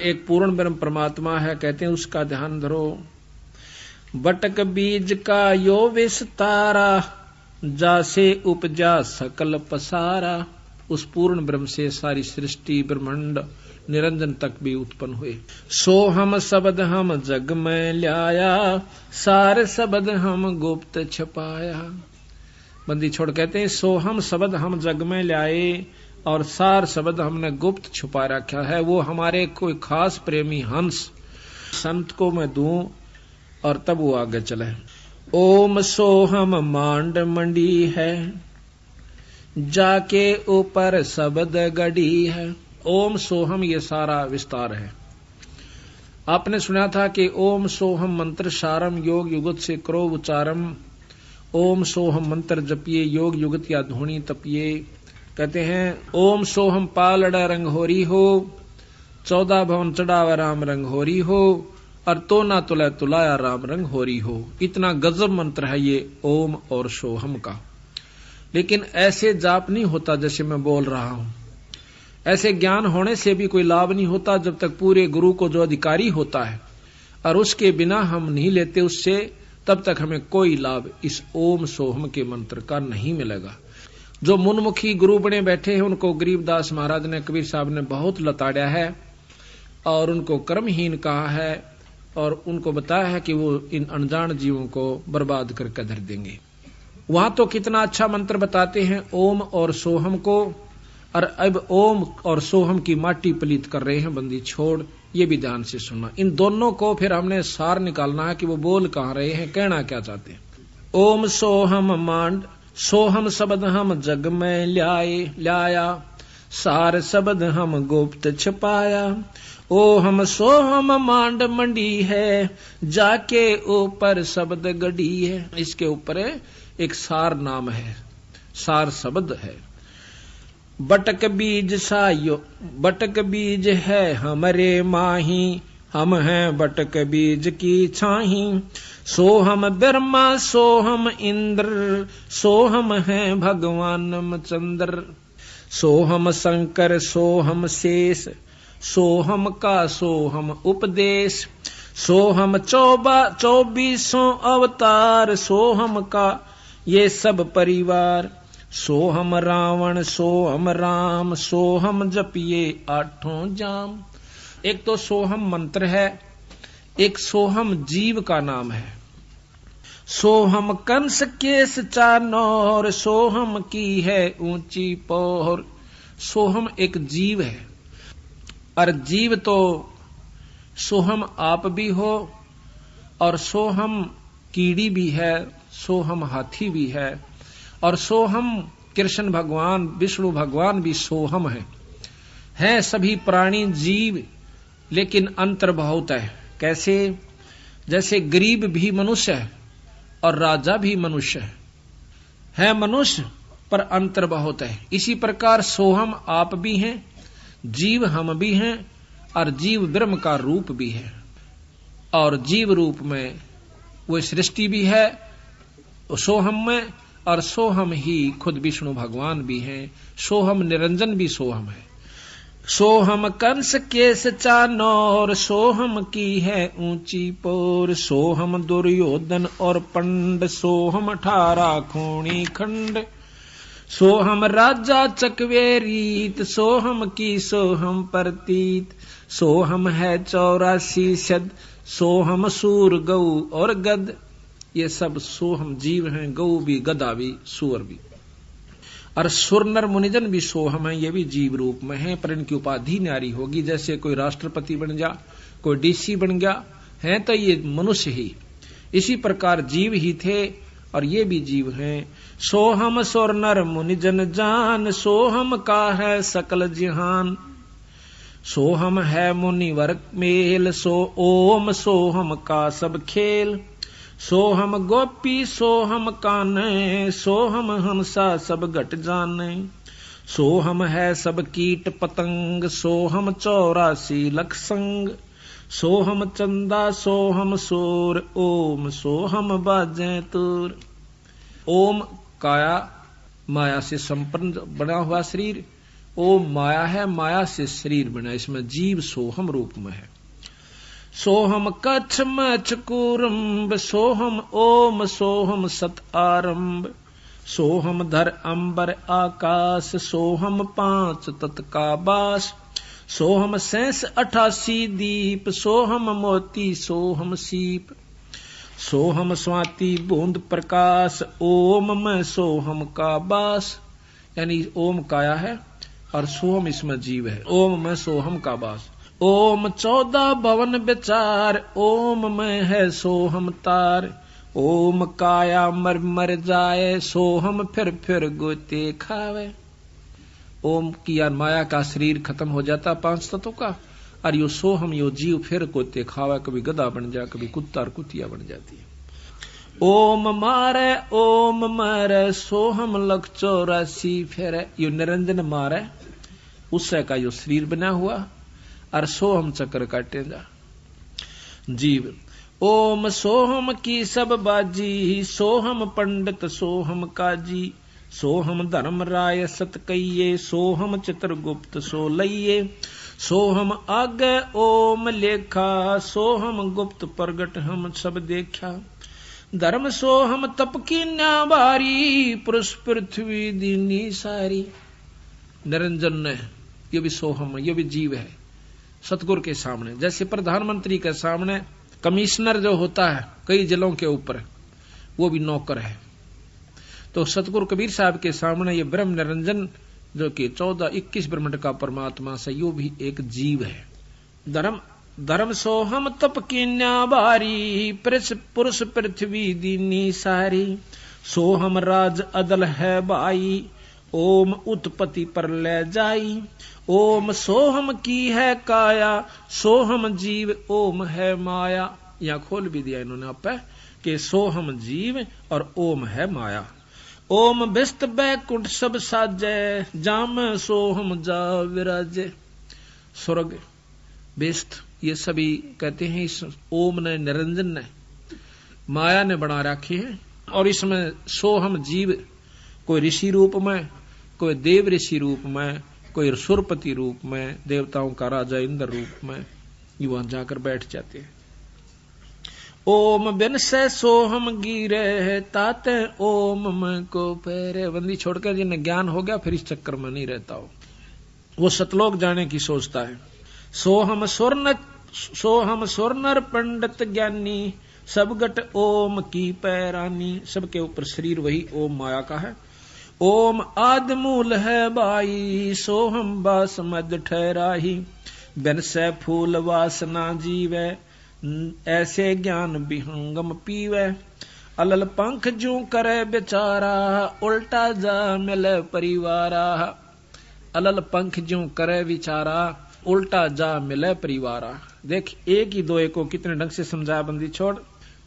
एक पूर्ण ब्रह्म परमात्मा है, कहते हैं उसका ध्यान धरो। बटक बीज का यो विस्तारा, जासे उपजा सकल पसारा। उस पूर्ण ब्रह्म से सारी सृष्टि ब्रह्मांड निरंजन तक भी उत्पन्न हुए। सो हम शब्द हम जग में ल्याया, सार शब्द हम गुप्त छपाया। बंदी छोड़ कहते हैं सो हम शब्द हम जग में ल्याए और सार शब्द हमने गुप्त छुपा रखा है। वो हमारे कोई खास प्रेमी हंस संत को मैं दूं और तब वो आगे चले। ओम सोहम मांड मंडी है, जाके ऊपर शब्द गड़ी है। ओम सोहम ये सारा विस्तार है। आपने सुना था कि ओम सोहम मंत्र सारम योग युगत से करो उच्चारम। ओम सोहम मंत्र जपिए योग युगत या धुनी तपिए। कहते हैं ओम सोहम पालड़ा रंग होरी हो, 14 भवन चढ़ावा राम रंग होरी हो, और तो ना तुला तुलाया राम रंग होरी हो। इतना गजब मंत्र है ये ओम और सोहम का। लेकिन ऐसे जाप नहीं होता जैसे मैं बोल रहा हूं। ऐसे ज्ञान होने से भी कोई लाभ नहीं होता जब तक पूरे गुरु को जो अधिकारी होता है और उसके बिना हम नहीं लेते उससे, तब तक हमें कोई लाभ इस ओम सोहम के मंत्र का नहीं मिलेगा। जो मुनमुखी गुरु बने बैठे हैं उनको गरीबदास महाराज ने, कबीर साहब ने बहुत लताड़ा है और उनको कर्महीन कहा है और उनको बताया है कि वो इन अनजान जीवों को बर्बाद करके धर देंगे। वहां तो कितना अच्छा मंत्र बताते हैं ओम और सोहम को, और अब ओम और सोहम की माटी पलीत कर रहे हैं। बंदी छोड़, ये भी ध्यान से सुनना। इन दोनों को फिर हमने सार निकालना है कि वो बोल कहां रहे हैं, कहना क्या चाहते हैं। ओम सोहम मांड, सोहम शब्द हम जग में ल्याया, सार शब्द हम गुप्त छपाया। ओ हम सोहम मांड मंडी है, जाके ऊपर शब्द गड़ी है। इसके ऊपर एक सार नाम है, सार शब्द है। बटक बीज सायो, बटक बीज है हमरे माही, हम हैं बटक बीज की छाही। सोहम ब्रह्मा सोहम इंद्र, सोहम है भगवान चंद्र। सोहम शंकर सोहम शेष, सोहम का सोहम उपदेश। सोहम 24 अवतार, सोहम का ये सब परिवार। सोहम रावण सोहम राम, सोहम जपिए 8 जाम। एक तो सोहम मंत्र है, एक सोहम जीव का नाम है। सोहम कंस केस चानोर, सोहम की है ऊंची पोर। सोहम एक जीव है, और जीव तो सोहम आप भी हो और सोहम कीड़ी भी है, सोहम हाथी भी है, और सोहम कृष्ण भगवान विष्णु भगवान भी सोहम है सभी प्राणी जीव, लेकिन अंतर बहुत है। कैसे? जैसे गरीब भी मनुष्य है और राजा भी मनुष्य है मनुष्य, पर अंतर बहुत है। इसी प्रकार सोहम आप भी हैं, जीव हम भी हैं, और जीव ब्रह्म का रूप भी है, और जीव रूप में वो सृष्टि भी है सोहम में, और सोहम ही खुद विष्णु भगवान भी हैं। सोहम निरंजन भी सोहम है। सोहम कंस केस चानोर, सोहम की है ऊंची पोर। सोहम दुर्योधन और पंड, सोहम 18 खूणी खंड। सोहम राजा चकवेरीत, सोहम की सोहम प्रतीत। सोहम है 84 शद, सोहम सूर गौ और गद। ये सब सोहम जीव हैं, गौ भी गदा भी सूअर भी। और सुर नर मुनिजन भी सोहम है, ये भी जीव रूप में है, पर इनकी उपाधि न्यारी होगी। जैसे कोई राष्ट्रपति बन गया, कोई डीसी बन गया है, तो ये मनुष्य ही। इसी प्रकार जीव ही थे और ये भी जीव हैं। सोहम सुर नर मुनिजन जान, सोहम का है सकल जिहान। सोहम है मुनिवर मेल, सो ओम सोहम का सब खेल। सोहम गोपी सोहम काने, सोहम हंसा सब घट जाने। सोहम है सब कीट पतंग, सोहम 84 लख संग। सोहम चंदा सोहम सूर, ओम सोहम बाजे तूर। ओम काया माया से संपन्न बना हुआ शरीर, ओम माया है, माया से शरीर बना, इसमें जीव सोहम रूप में है। सोहम कच्छ मच्छ कूरम्ब, सोहम ओम सोहम सत आरंभ। सोहम धर अंबर आकाश, सोहम पांच तत् का बास, सोहम सैंस 88 दीप, सोहम मोती सोहम सीप, सोहम स्वाति बूंद प्रकाश, ओम में सोहम का बास। यानी ओम काया है और सोहम इसमें जीव है। ओम में सोहम का बास। ओम 14 भवन विचार, ओम में है सोहम तार, ओम काया मर मर जाए, सोहम फिर गोते खावे। ओम की यार माया का शरीर खत्म हो जाता 5 तत्वों का, और यो सोहम यो जीव फिर गोते खावे, कभी गधा बन जाए, कभी कुत्ता और कुतिया बन जाती है। ओम मारे सोहम लख 84 फेरे, यो निरंजन मारे उससे का यो शरीर बना हुआ, और सोहम चक्र काटे जा जीव। ओम सोहम की सब बाजी, सोहम पंडित सोहम काजी, सोहम धर्म राय सत कहिए, सोहम चित्रगुप्त सो लइये, सोहम आगे ओम लेखा, सोहम गुप्त प्रगट हम सब देखा, धर्म सोहम तप की न्याबारी, पुरुष पृथ्वी दीनी सारी। निरंजन ने ये भी सोहम, ये भी जीव है सतगुरु के सामने। जैसे प्रधानमंत्री के सामने कमिश्नर जो होता है कई जिलों के ऊपर, वो भी नौकर है, तो सतगुरु कबीर साहब के सामने ये ब्रह्म निरंजन जो कि 14-21 ब्रह्मांड का परमात्मा से, यो भी एक जीव है। धर्म सोहम तप की न्याबारी, पुरुष पृथ्वी दीनी सारी, सोहम राज अदल है भाई, ओम उत्पत्ति पर ले जाई, ओम सोहम की है काया, सोहम जीव ओम है माया। यहां खोल भी दिया इन्होंने आप कि सोहम जीव और ओम है माया। ओम बिस्त बैकुंठ सब साजे, जाम सोहम जा विराजे। स्वर्ग बिस्त ये सभी कहते हैं इस ओम ने निरंजन ने माया ने बना रखे हैं, और इसमें सोहम जीव कोई ऋषि रूप में, कोई देव ऋषि रूप में, कोई सुरपति रूप में, देवताओं का राजा इंद्र रूप में, ये वहां जाकर बैठ जाते हैं। ओम बिन से सोहम गिरे, ताते ओम में को पैरे। बंदी छोड़कर जिन्हें ज्ञान हो गया फिर इस चक्कर में नहीं रहता हो, वो सतलोक जाने की सोचता है। सोहम स्वर्णर पंडित ज्ञानी, सब गट ओम की पैरानी। सबके ऊपर शरीर वही ओम माया का है। ओम आदमूल है बाई, सोहम बास मद ठहराही, बिन से फूल वासना जीवे, ऐसे ज्ञान विहंगम पीवे, अलल पंख जू करे बेचारा, उल्टा जा मिले परिवारा। अलल पंख जू करे विचारा, उल्टा जा मिले परिवारा। देख एक ही दो को कितने ढंग से समझाया बंदी छोड़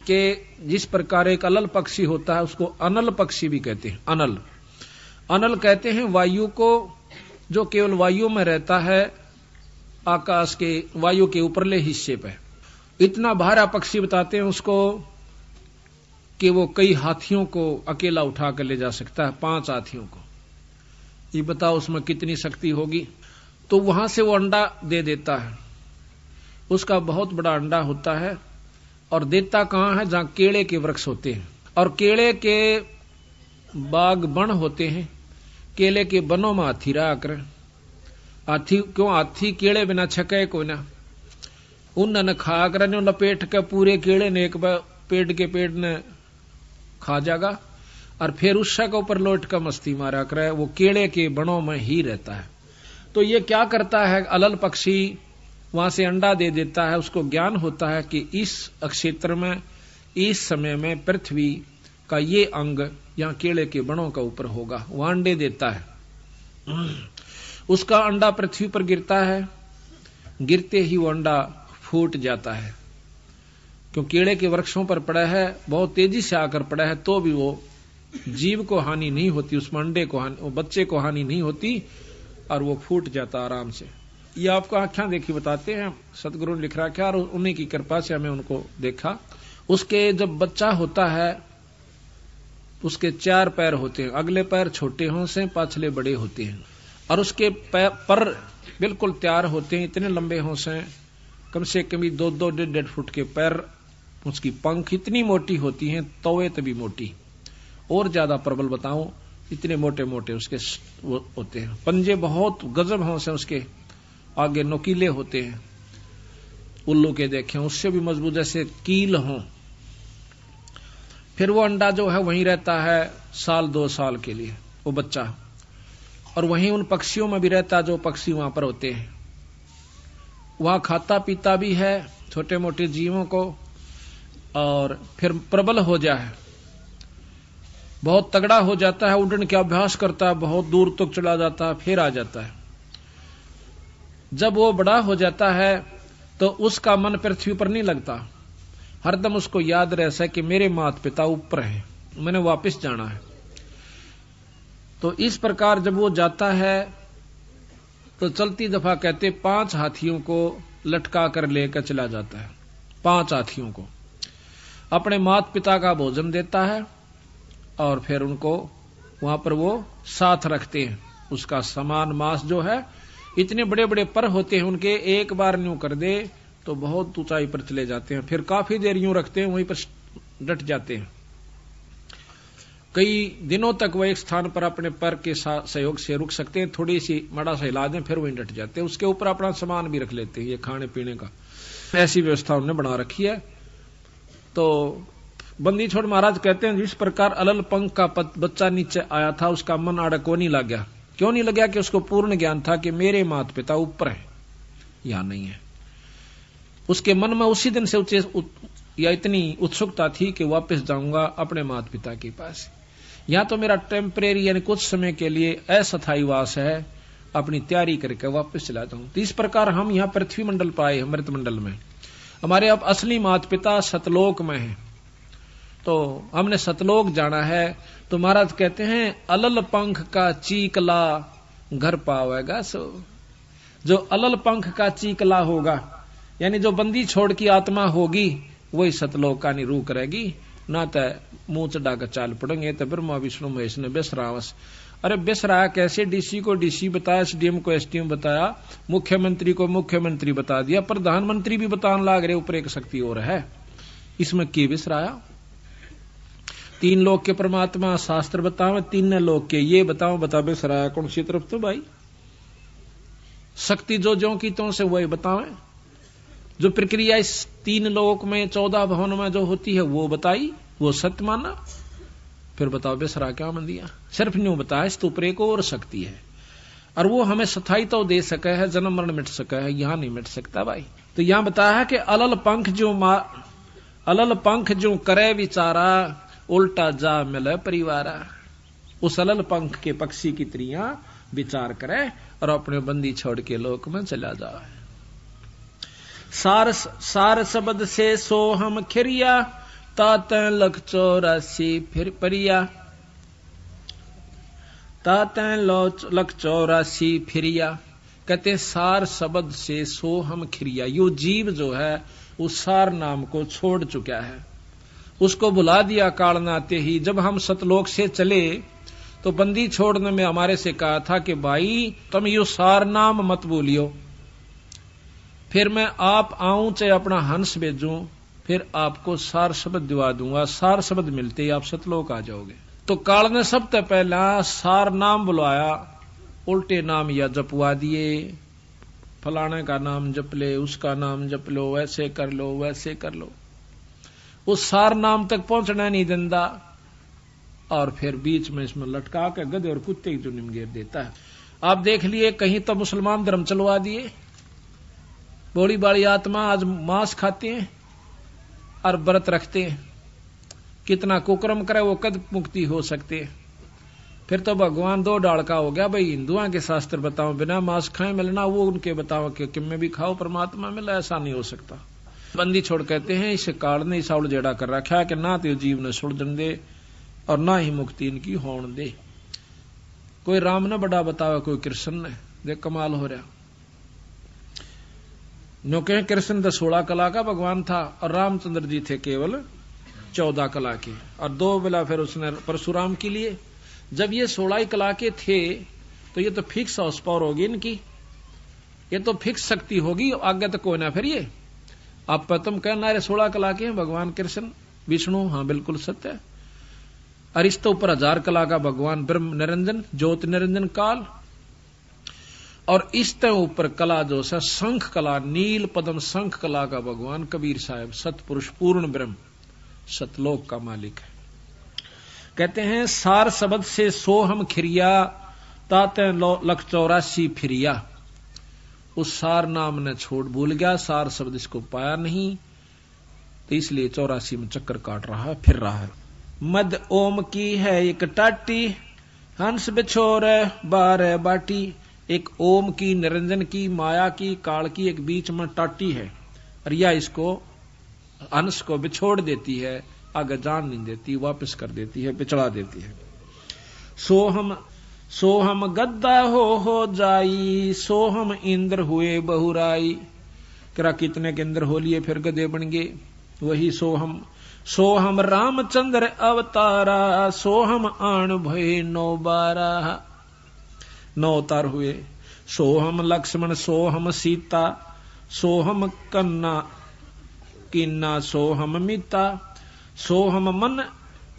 के। जिस प्रकार एक अलल पक्षी होता है उसको अनल पक्षी भी कहते हैं। अनल कहते हैं वायु को, जो केवल वायु में रहता है, आकाश के वायु के ऊपरले हिस्से पे। इतना भारा पक्षी बताते हैं उसको कि वो कई हाथियों को अकेला उठा कर ले जा सकता है, 5 हाथियों को। ये बताओ उसमें कितनी शक्ति होगी। तो वहां से वो अंडा दे देता है, उसका बहुत बड़ा अंडा होता है, और देता कहां है, जहां केले के वृक्ष होते हैं और केले के बाग बन होते हैं। केले के बनों में हाथी रहा कर। हाथी क्यों? हाथी केले बिना छके को ना, उन खा कर लपेट के पूरे केले ने एक पेड़ के पेड़ ने खा जाएगा, और फिर उस के ऊपर लौट कर मस्ती मारा करे। वो केले के बनों में ही रहता है। तो ये क्या करता है, अलल पक्षी वहां से अंडा दे देता है। उसको ज्ञान होता है कि इस क्षेत्र में, इस समय में पृथ्वी का ये अंग यहाँ केले के बनों का ऊपर होगा। वो अंडे देता है। उसका अंडा पृथ्वी पर गिरता है, गिरते ही वो अंडा फूट जाता है। क्यों? केले के वृक्षों पर पड़ा है, बहुत तेजी से आकर पड़ा है, तो भी वो जीव को हानि नहीं होती, उस अंडे को हानि, वो बच्चे को हानि नहीं होती, और वो फूट जाता आराम से। ये आपको आख्यान देखी बताते हैं, सतगुरु ने लिख रखा, और उन्हीं की कृपा से हमें उनको देखा। उसके जब बच्चा होता है, उसके 4 पैर होते हैं, अगले पैर छोटे हों से, पाछले बड़े होते हैं, और उसके पर बिल्कुल तैयार होते हैं, इतने लंबे हों से, कम से कम 2-2, 1.5 फुट के पैर। उसकी पंख इतनी मोटी होती हैं, तवे तभी मोटी, और ज्यादा प्रबल बताऊं, इतने मोटे मोटे उसके वो होते हैं, पंजे बहुत गजब हों से उसके, आगे नोकीले होते हैं, उल्लू के देखे उससे भी मजबूत, जैसे कील हों। फिर वो अंडा जो है वहीं रहता है 1-2 साल के लिए, वो बच्चा, और वहीं उन पक्षियों में भी रहता जो पक्षी वहां पर होते हैं। वहां खाता पीता भी है छोटे मोटे जीवों को, और फिर प्रबल हो जाए, बहुत तगड़ा हो जाता है, उड़ने का अभ्यास करता है, बहुत दूर तक चला जाता है, फिर आ जाता है। जब वो बड़ा हो जाता है तो उसका मन पृथ्वी पर नहीं लगता, हरदम उसको याद रहता है कि मेरे माता पिता ऊपर हैं, मैंने वापस जाना है। तो इस प्रकार जब वो जाता है तो चलती दफा कहते 5 हाथियों को लटका कर लेकर चला जाता है, 5 हाथियों को अपने माता पिता का भोजन देता है, और फिर उनको वहां पर वो साथ रखते हैं। उसका समान मांस जो है, इतने बड़े बड़े पर होते हैं उनके, एक बार न्यू कर दे तो बहुत ऊंचाई पर चले जाते हैं, फिर काफी देर यूं रखते हैं, वहीं पर डट जाते हैं। कई दिनों तक वो एक स्थान पर अपने पर के सहयोग से रुक सकते हैं, थोड़ी सी मड़ा सा हिला दें फिर वहीं डट जाते हैं। उसके ऊपर अपना सामान भी रख लेते हैं, ये खाने पीने का, ऐसी व्यवस्था उन्होंने बना रखी है। तो बंदी छोड़ महाराज कहते हैं, जिस प्रकार अलल पंख का बच्चा नीचे आया था, उसका मन आड़ा को नहीं लग गया। क्यों नहीं लग गया? कि उसको पूर्ण ज्ञान था कि मेरे माता पिता ऊपर है, यहां नहीं है। उसके मन में उसी दिन से या इतनी उत्सुकता थी कि वापस जाऊंगा अपने माता पिता के पास, यहां तो मेरा टेम्परेरी यानी कुछ समय के लिए अस्थायी वास है, अपनी तैयारी करके वापस चला जाऊं। तो इस प्रकार हम यहाँ पृथ्वी मंडल पाए, अमृत मंडल में। हमारे अब असली माता पिता सतलोक में है, तो हमने सतलोक जाना है। तो महाराज कहते हैं, अलल पंख का चीकला घर पावेगा सो। जो अलल पंख का चीकला होगा, यानी जो बंदी छोड़ की आत्मा होगी, वही सतलोक का निरूह करेगी। ना तो मुंह चढ़ा कर चाल पड़ेंगे, तो ब्रह्मा विष्णु महेश ने बेसरावस। अरे बेसराया कैसे? डीसी को डीसी बताया, एसडीएम को एसडीएम बताया, मुख्यमंत्री को मुख्यमंत्री बता दिया, प्रधानमंत्री भी बताने लाग रहे ऊपर एक शक्ति और है। इसमें की बेसराया? 3 लोक के परमात्मा शास्त्र बताओ, 3 लोक के ये बताओ, बता बेसराया कौन सी तरफ? तो भाई शक्ति जो की तो से वही बताओ। जो प्रक्रिया इस 3 लोक में 14 भवन में जो होती है वो बताई, वो सत्य माना। फिर बताओ बेसरा क्या मन दिया? सिर्फ न्यू बताया, इस ऊपर एक और शक्ति है, और वो हमें स्थायी तो दे सका है, जन्म मरण मिट सका है, यहां नहीं मिट सकता भाई। तो यहां बताया है कि अलल पंख जो करे विचारा, उल्टा जा मिले परिवारा। उस अलल पंख के पक्षी की त्रियां विचार करे और अपने बंदी छोड़ के लोक में चला जाए। सार शब्द से सो हम खिरिया, तातें लख 84 फिर परिया। तातें लख 84 फिरिया। कहते सार शब्द से सो हम खिरिया। यो जीव जो है उस सार नाम को छोड़ चुका है, उसको भुला दिया काल ने आते ही। जब हम सतलोक से चले तो बंदी छोड़ने में हमारे से कहा था कि भाई तुम यो सार नाम मत भूलियो, फिर मैं आप आऊं चाहे अपना हंस भेजूं, फिर आपको सार शब्द दिवा दूंगा। सार शब्द मिलते ही आप सतलोक आ जाओगे। तो काल ने सबसे पहला सार नाम बुलाया, उल्टे नाम या जपवा दिए। फलाने का नाम जप ले, उसका नाम जप लो, वैसे कर लो, वैसे कर लो। उस सार नाम तक पहुंचना नहीं देता, और फिर बीच में इसमें लटका के गधे और कुत्ते की जुनिम घेर देता है। आप देख लिए, कहीं तो मुसलमान धर्म चलवा दिए, बोली बाड़ी आत्मा आज मांस खाते हैं और व्रत रखते हैं, कितना कुकर्म करे वो कद मुक्ति हो सकते। फिर तो भगवान 2 डाल का हो गया भाई। हिंदुओं के शास्त्र बताओ बिना मांस खाए मिलना, वो उनके बताओ कि किम में भी खाओ परमात्मा मिला, ऐसा नहीं हो सकता। बंदी छोड़ कहते हैं इस काल ने इस जेड़ा कर रखा है कि ना तो जीव ने सुलझन दे और ना ही मुक्ति इनकी होने दे। कोई राम ने बड़ा बतावा, कोई कृष्ण ने, देख कमाल हो रहा। नो कहें कृष्ण तो 16 कला का भगवान था और रामचंद्र जी थे केवल 14 कला के, और 2 बेला फिर उसने परशुराम के लिए। जब ये 16 कला के थे तो ये तो फिक्स हाउस पावर होगी इनकी, ये तो फिक्स शक्ति होगी, आगे तो कोई ना। फिर ये आप तुम कहना 16 कला के हैं भगवान कृष्ण विष्णु, हाँ बिल्कुल सत्य है। अरिस्तो पर 1000 कला का भगवान ब्रह्म निरंजन ज्योति निरंजन काल, और इस तय ऊपर कला जो है शंख कला, नील पद्म शंख कला का भगवान कबीर साहब सतपुरुष पूर्ण ब्रह्म सतलोक का मालिक है। कहते हैं सार शब्द से सोहम खिरिया ताते 184 फिरिया। उस सार नाम ने छोड़ भूल गया, सार शब्द इसको पाया नहीं, तो इसलिए 84 में चक्कर काट रहा है, फिर रहा है। मद ओम की है एक टाटी, हंस बिछोर 12 बाटी। एक ओम की, निरंजन की, माया की, काल की एक बीच में टाटी है, और यह इसको हंस को बिछोड़ देती है, आगे जान नहीं देती, वापस कर देती है, पिछड़ा देती है। सोहम गद्दा हो जाई, सोहम इंद्र हुए बहुराई। करा कितने के इंद्र हो लिए फिर गधे बन गए, वही सोहम। सोहम रामचंद्र अवतारा, सोहम आण भय 912, 9 अवतार हुए। सोहम लक्ष्मण, सोहम सीता, सोहम कन्ना किन्ना, सोहम मिता। सोहम मन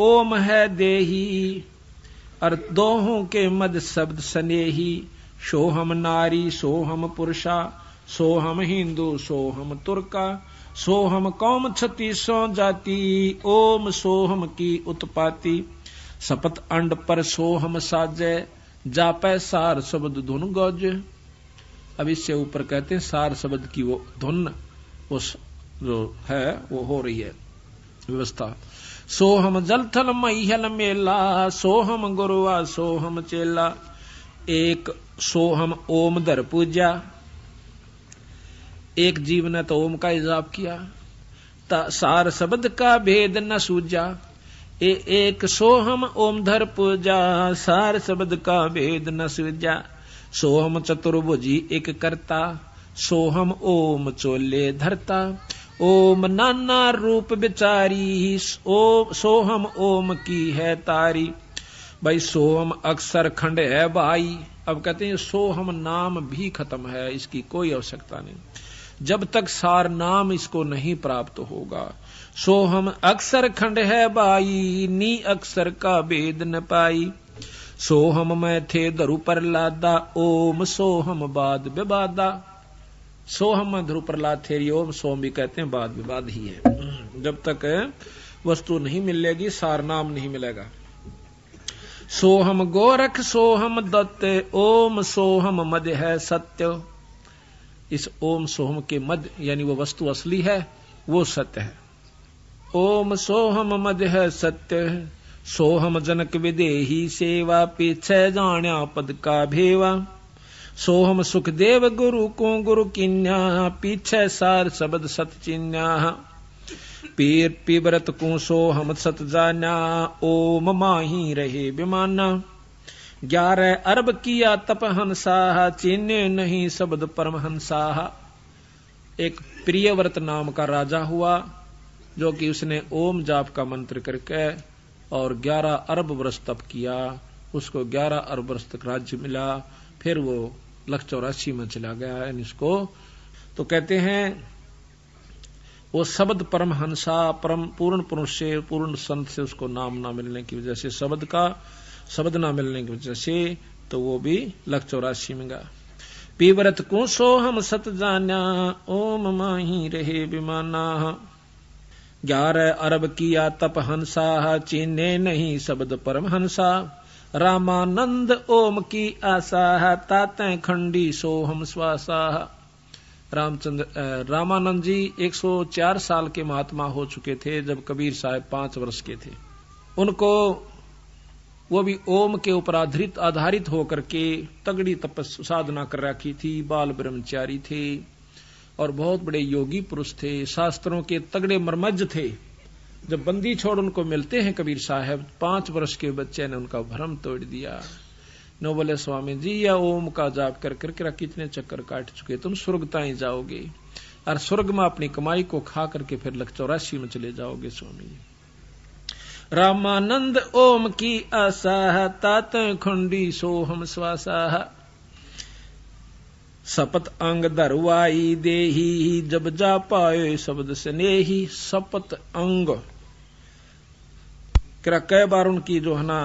ओम है देही, और दोहों के मद शब्द स्नेही। सोहम नारी, सोहम पुरुषा, सोहम हिंदू, सोहम तुर्का। सोहम कौम 36 जाति, ओम सोहम की उत्पाती। सपत अंड पर सोहम साजे, जापै सार शब्द धुन गौज। अब इससे ऊपर कहते हैं सार शब्द की वो धुन, उस जो है वो हो रही है व्यवस्था। सोहम जल थल महियल मेला, सोहम गुरुआ सोहम चेला। एक सोहम ओम धर पूजा, एक जीव ने तो ओम का ही जाप किया, सार शब्द का भेद न सूझा। एक सोहम ओम धर पूजा, सार शब्द का भेद न सूझा। सोहम चतुर्भुजी एक करता, सोहम ओम चोले धरता। ओम नाना रूप बिचारी, सोहम ओम की है तारी। भाई सोहम अक्षर खंड है भाई। अब कहते हैं सोहम नाम भी खत्म है, इसकी कोई आवश्यकता नहीं जब तक सार नाम इसको नहीं प्राप्त होगा। सोहम अक्षर खंड है भाई, नी अक्षर का भेद न पाई। सोहम में थे धरु पर लादा, ओम सोहम बाद विवादा। सोहम में ध्रुव प्रहलाद थे, ओम सोम भी कहते हैं, बाद विवाद ही है। जब तक वस्तु नहीं मिलेगी सार नाम नहीं मिलेगा। सोहम गोरख सोहम दत्त, ओम सोहम मध्य है सत्य। इस ओम सोहम के मध्य यानी वो वस्तु असली है, वो सत्य है। ओम सोहम मध्य है सत्य, सोहम जनक विदेही सेवा। पीछे जाण्या पद का भेवा। सोहम सुखदेव गुरु को गुरु किन्या, पीछे सार शब्द सत चिन्या। पीर पीबरत को सोहम सत जाना, ओम माही रहे विमाना। 11 अरब किया तप हंसा, चिन्ह नहीं शब्द परमहंसा। एक प्रियव्रत नाम का राजा हुआ, जो कि उसने ओम जाप का मंत्र करके और 11 अरब वर्ष तप किया। उसको 11 अरब वर्ष तक राज्य मिला, फिर वो 184 में चला गया। इसको तो कहते हैं वो शब्द परमहंसा, परम पूर्ण पुरुष से, पूर्ण संत से उसको नाम ना मिलने की वजह से, शब्द का शब्द ना मिलने की वजह से, तो वो भी 184 में गया। पीवरत को सोहम सत जाना, ओम माही रहे विमाना। 11 अरब किया तप हंसा, चीने नहीं शब्द परमहंसा। रामानंद ओम की आशा, ताते खंडी सोहम स्वासा। रामानंद जी 104 साल के महात्मा हो चुके थे जब कबीर साहब 5 वर्ष के थे। उनको वो भी ओम के ऊपर आधारित होकर के तगड़ी तपस्या साधना कर रखी थी। बाल ब्रह्मचारी थे और बहुत बड़े योगी पुरुष थे, शास्त्रों के तगड़े मर्मज्ञ थे। जब बंदी छोड़ उनको मिलते हैं कबीर साहब, 5 वर्ष के बच्चे ने उनका भ्रम तोड़ दिया। नो बोले स्वामी जी, या ओम का जाप कर करके कितने चक्कर काट चुके, तुम स्वर्ग ताई जाओगे और स्वर्ग में अपनी कमाई को खा करके फिर 184 में चले जाओगे स्वामी जी। रामानंद ओम की आशा, तात खंडी सोहम स्वासा। सपत अंग धरवाई देही, जब जा पाए शब्द स्नेही। सपत अंग कई बार उनकी जो है ना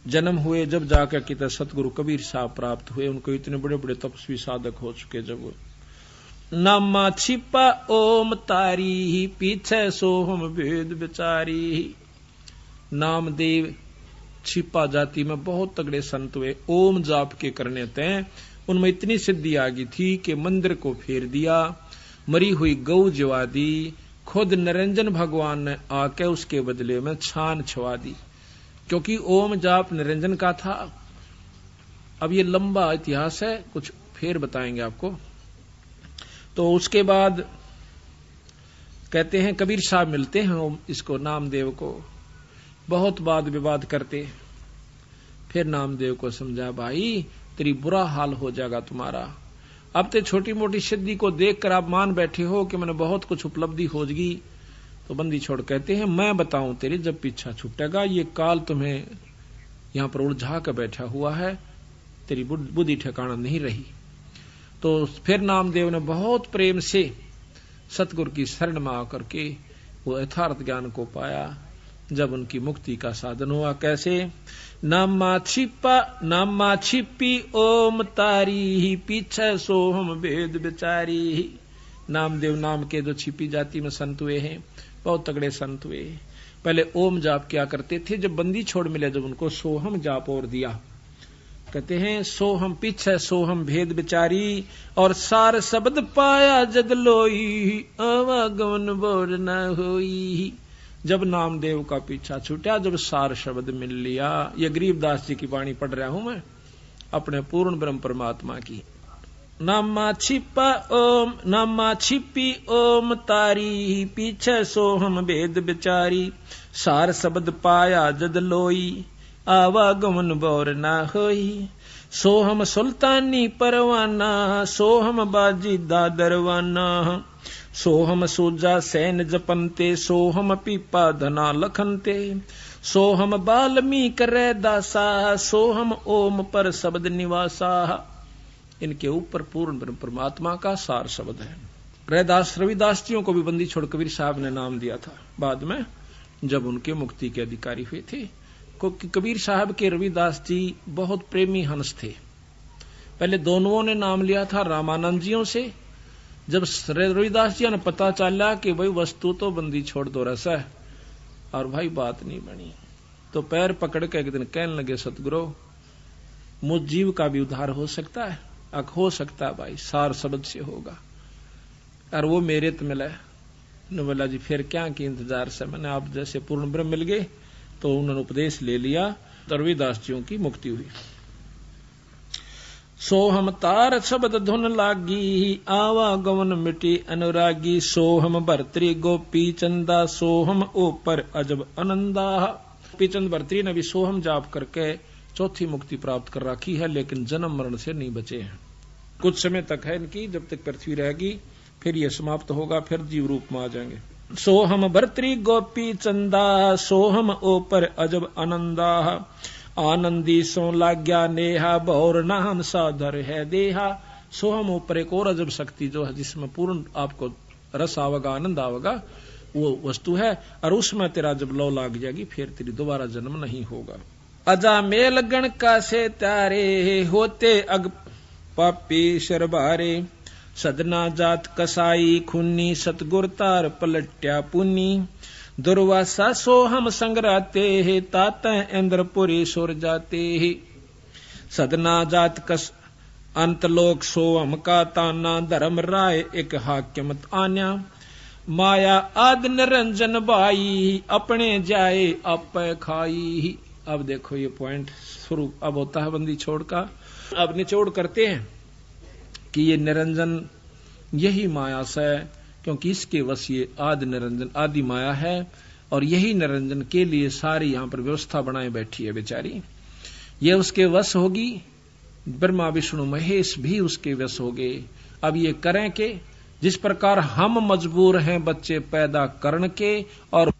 जन्म हुए, जब जाकर कितने सतगुरु कबीर साहब प्राप्त हुए। उनको इतने बड़े बड़े तपस्वी साधक हो चुके। जब नामा छिपा ओम तारी, पीछे सोहम भेद बिचारी। नामदेव छिपा जाति में बहुत तगड़े संत हुए, ओम जाप के करने थे। उनमें इतनी सिद्धि आ गई थी कि मंदिर को फेर दिया, मरी हुई गौ जवा दी, खुद निरंजन भगवान ने आके उसके बदले में छान छवा दी, क्योंकि ओम जाप निरंजन का था। अब ये लंबा इतिहास है, कुछ फिर बताएंगे आपको। तो उसके बाद कहते हैं कबीर साहब मिलते हैं इसको नामदेव को, बहुत वाद विवाद करते। फिर नामदेव को समझा, भाई तेरी बुरा हाल हो जाएगा तुम्हारा। अब तो छोटी मोटी सिद्धि को देखकर आप मान बैठे हो कि मैंने बहुत कुछ उपलब्धि हो गई। तो बंदी छोड़ कहते हैं, मैं बताऊं तेरी जब पीछा छूटेगा, ये काल तुम्हें यहां पर उलझा कर बैठा हुआ है, तेरी बुद्धि ठिकाना नहीं रही। तो फिर नामदेव ने बहुत प्रेम से सतगुरु की शरण में आकर के वो यथार्थ ज्ञान को पाया, जब उनकी मुक्ति का साधन हुआ। कैसे? नामा छिपी ओम तारी, पीछे सोहम भेद बिचारी। नामदेव नाम के जो छिपी जाति में संत हुए हैं, बहुत तगड़े संत हुए। पहले ओम जाप क्या करते थे, जब बंदी छोड़ मिले जब उनको सोहम जाप और दिया। कहते हैं सोहम पीछे सोहम भेद बिचारी, और सार शब्द पाया जद लोई, आवागमन बोर न होई। जब नामदेव का पीछा छूटा, जब सार शब्द मिल लिया। ये गरीबदास जी की वाणी पढ़ रहा हूं मैं, अपने पूर्ण ब्रह्म परमात्मा की। नामा छिपी ओम तारी, पीछे सोहम भेद बिचारी। सार शब्द पाया जद लोई, आवागमन बोर ना होई। सोहम सुल्तानी परवाना, सोहम बाजी दादरवाना। सोहम सूजा सैन जपनते, सोहम पीपा धना लखनते। सोहम बाल्मीक रे दासा, सोहम ओम पर शब्द निवासा। इनके ऊपर पूर्ण परमात्मा का सार शब्द है। रैदास रविदासियों को भी बंदी छोड़ कबीर साहब ने नाम दिया था बाद में, जब उनके मुक्ति के अधिकारी हुए थे। क्योंकि कबीर साहब के रविदास जी बहुत प्रेमी हंस थे। पहले दोनों ने नाम लिया था रामानंद जियों से। जब रविदास जी ने पता चला कि भाई वस्तु तो बंदी छोड़ दो रस है, और भाई बात नहीं बनी, तो पैर पकड़ के एक दिन कहने लगे, सतगुरु मुझ जीव का भी उद्धार हो सकता है? हो सकता है भाई, सार शब्द से होगा। और वो मेरे तो मिला। बोला जी फिर क्या की इंतजार से, मैंने आप जैसे पूर्ण ब्रह्म मिल गए। तो उन्होंने उपदेश ले लिया, तो रविदास जियों की मुक्ति हुई। सोहम तार शब्द धुन लागी, आवागमन मिटी अनुरागी। सोहम भर्तरी गोपी चंदा, सोहम ऊपर अजब आनंदा। गोपी चंद भर्तरी ने भी सोहम जाप करके चौथी मुक्ति प्राप्त कर रखी है, लेकिन जन्म मरण से नहीं बचे हैं। कुछ समय तक है इनकी, जब तक पृथ्वी रहेगी, फिर यह समाप्त होगा, फिर जीव रूप में आ जाएंगे। सोहम भर्तरी गोपी चंदा, सोहम ऊपर अजब आनंदा। आनंदी सो लाग्या नेहा, बौर नाम साधर है देहा। सोहम ऊपर एक और अजब शक्ति जो है, जिसमें पूर्ण आपको रस आवेगा, आनंद आवेगा, वो वस्तु है। और उसमें तेरा जब लौ लाग जाएगी, फिर तेरी दोबारा जन्म नहीं होगा। अजा मेल गण का से तारे, होते अग पापी शरबारे। सदना जात कसाई खुन्नी, सतगुर तार पलट्या पुन्नी। दुर्वासा सोहम संगराते है, ताता इंद्रपुरी सुर जाते है। सदना जात कस अंतलोक सोहम का ताना, धर्म राय एक हाक्यमत आन्या। माया आद निरंजन बाई, अपने जाए आप खाई। अब देखो ये पॉइंट शुरू अब होता है बंदी छोड़ का। अब निचोड़ करते हैं कि ये निरंजन यही माया से, क्योंकि इसके वश ये आदि निरंजन आदि माया है, और यही निरंजन के लिए सारी यहां पर व्यवस्था बनाए बैठी है बेचारी। ये उसके वश होगी, ब्रह्मा विष्णु महेश भी उसके वश हो गए। अब ये करें के जिस प्रकार हम मजबूर हैं बच्चे पैदा करने के, और